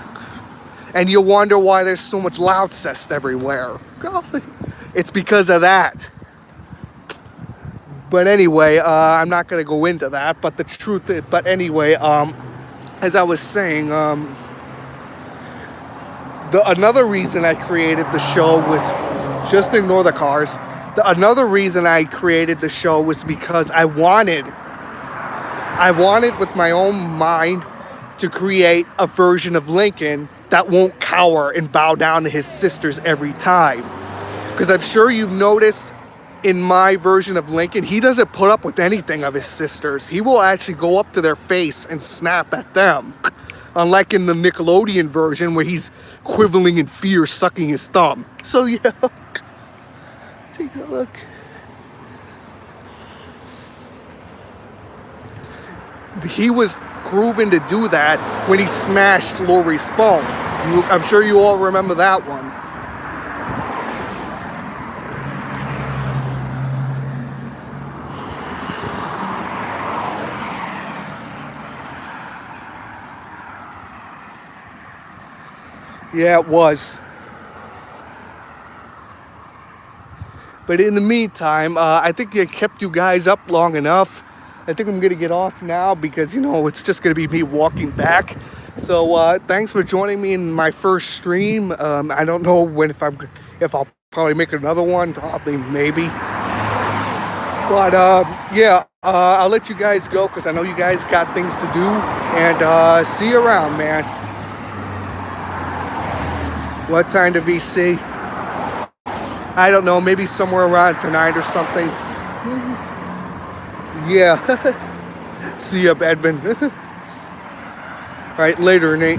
A: And you wonder why there's so much loudcest everywhere. God, it's because of that. But anyway, I'm not going to go into that. But the truth is, as I was saying, another reason I created the show was, just ignore the cars. Another reason I created the show was because I wanted with my own mind to create a version of Lincoln that won't cower and bow down to his sisters every time. Because I'm sure you've noticed in my version of Lincoln, he doesn't put up with anything of his sisters. He will actually go up to their face and snap at them. Unlike in the Nickelodeon version where he's quivering in fear, sucking his thumb. So yeah, take a look. He was proven to do that when he smashed Lori's phone. I'm sure you all remember that one. Yeah, it was. But in the meantime, I think I kept you guys up long enough. I think I'm going to get off now because, you know, it's just going to be me walking back. So thanks for joining me in my first stream. I don't know if I'll probably make another one, probably, maybe. But yeah, I'll let you guys go because I know you guys got things to do. And see you around, man. What time to VC? I don't know, maybe somewhere around tonight or something. Yeah. See ya, Edvin. All right, later, Nate.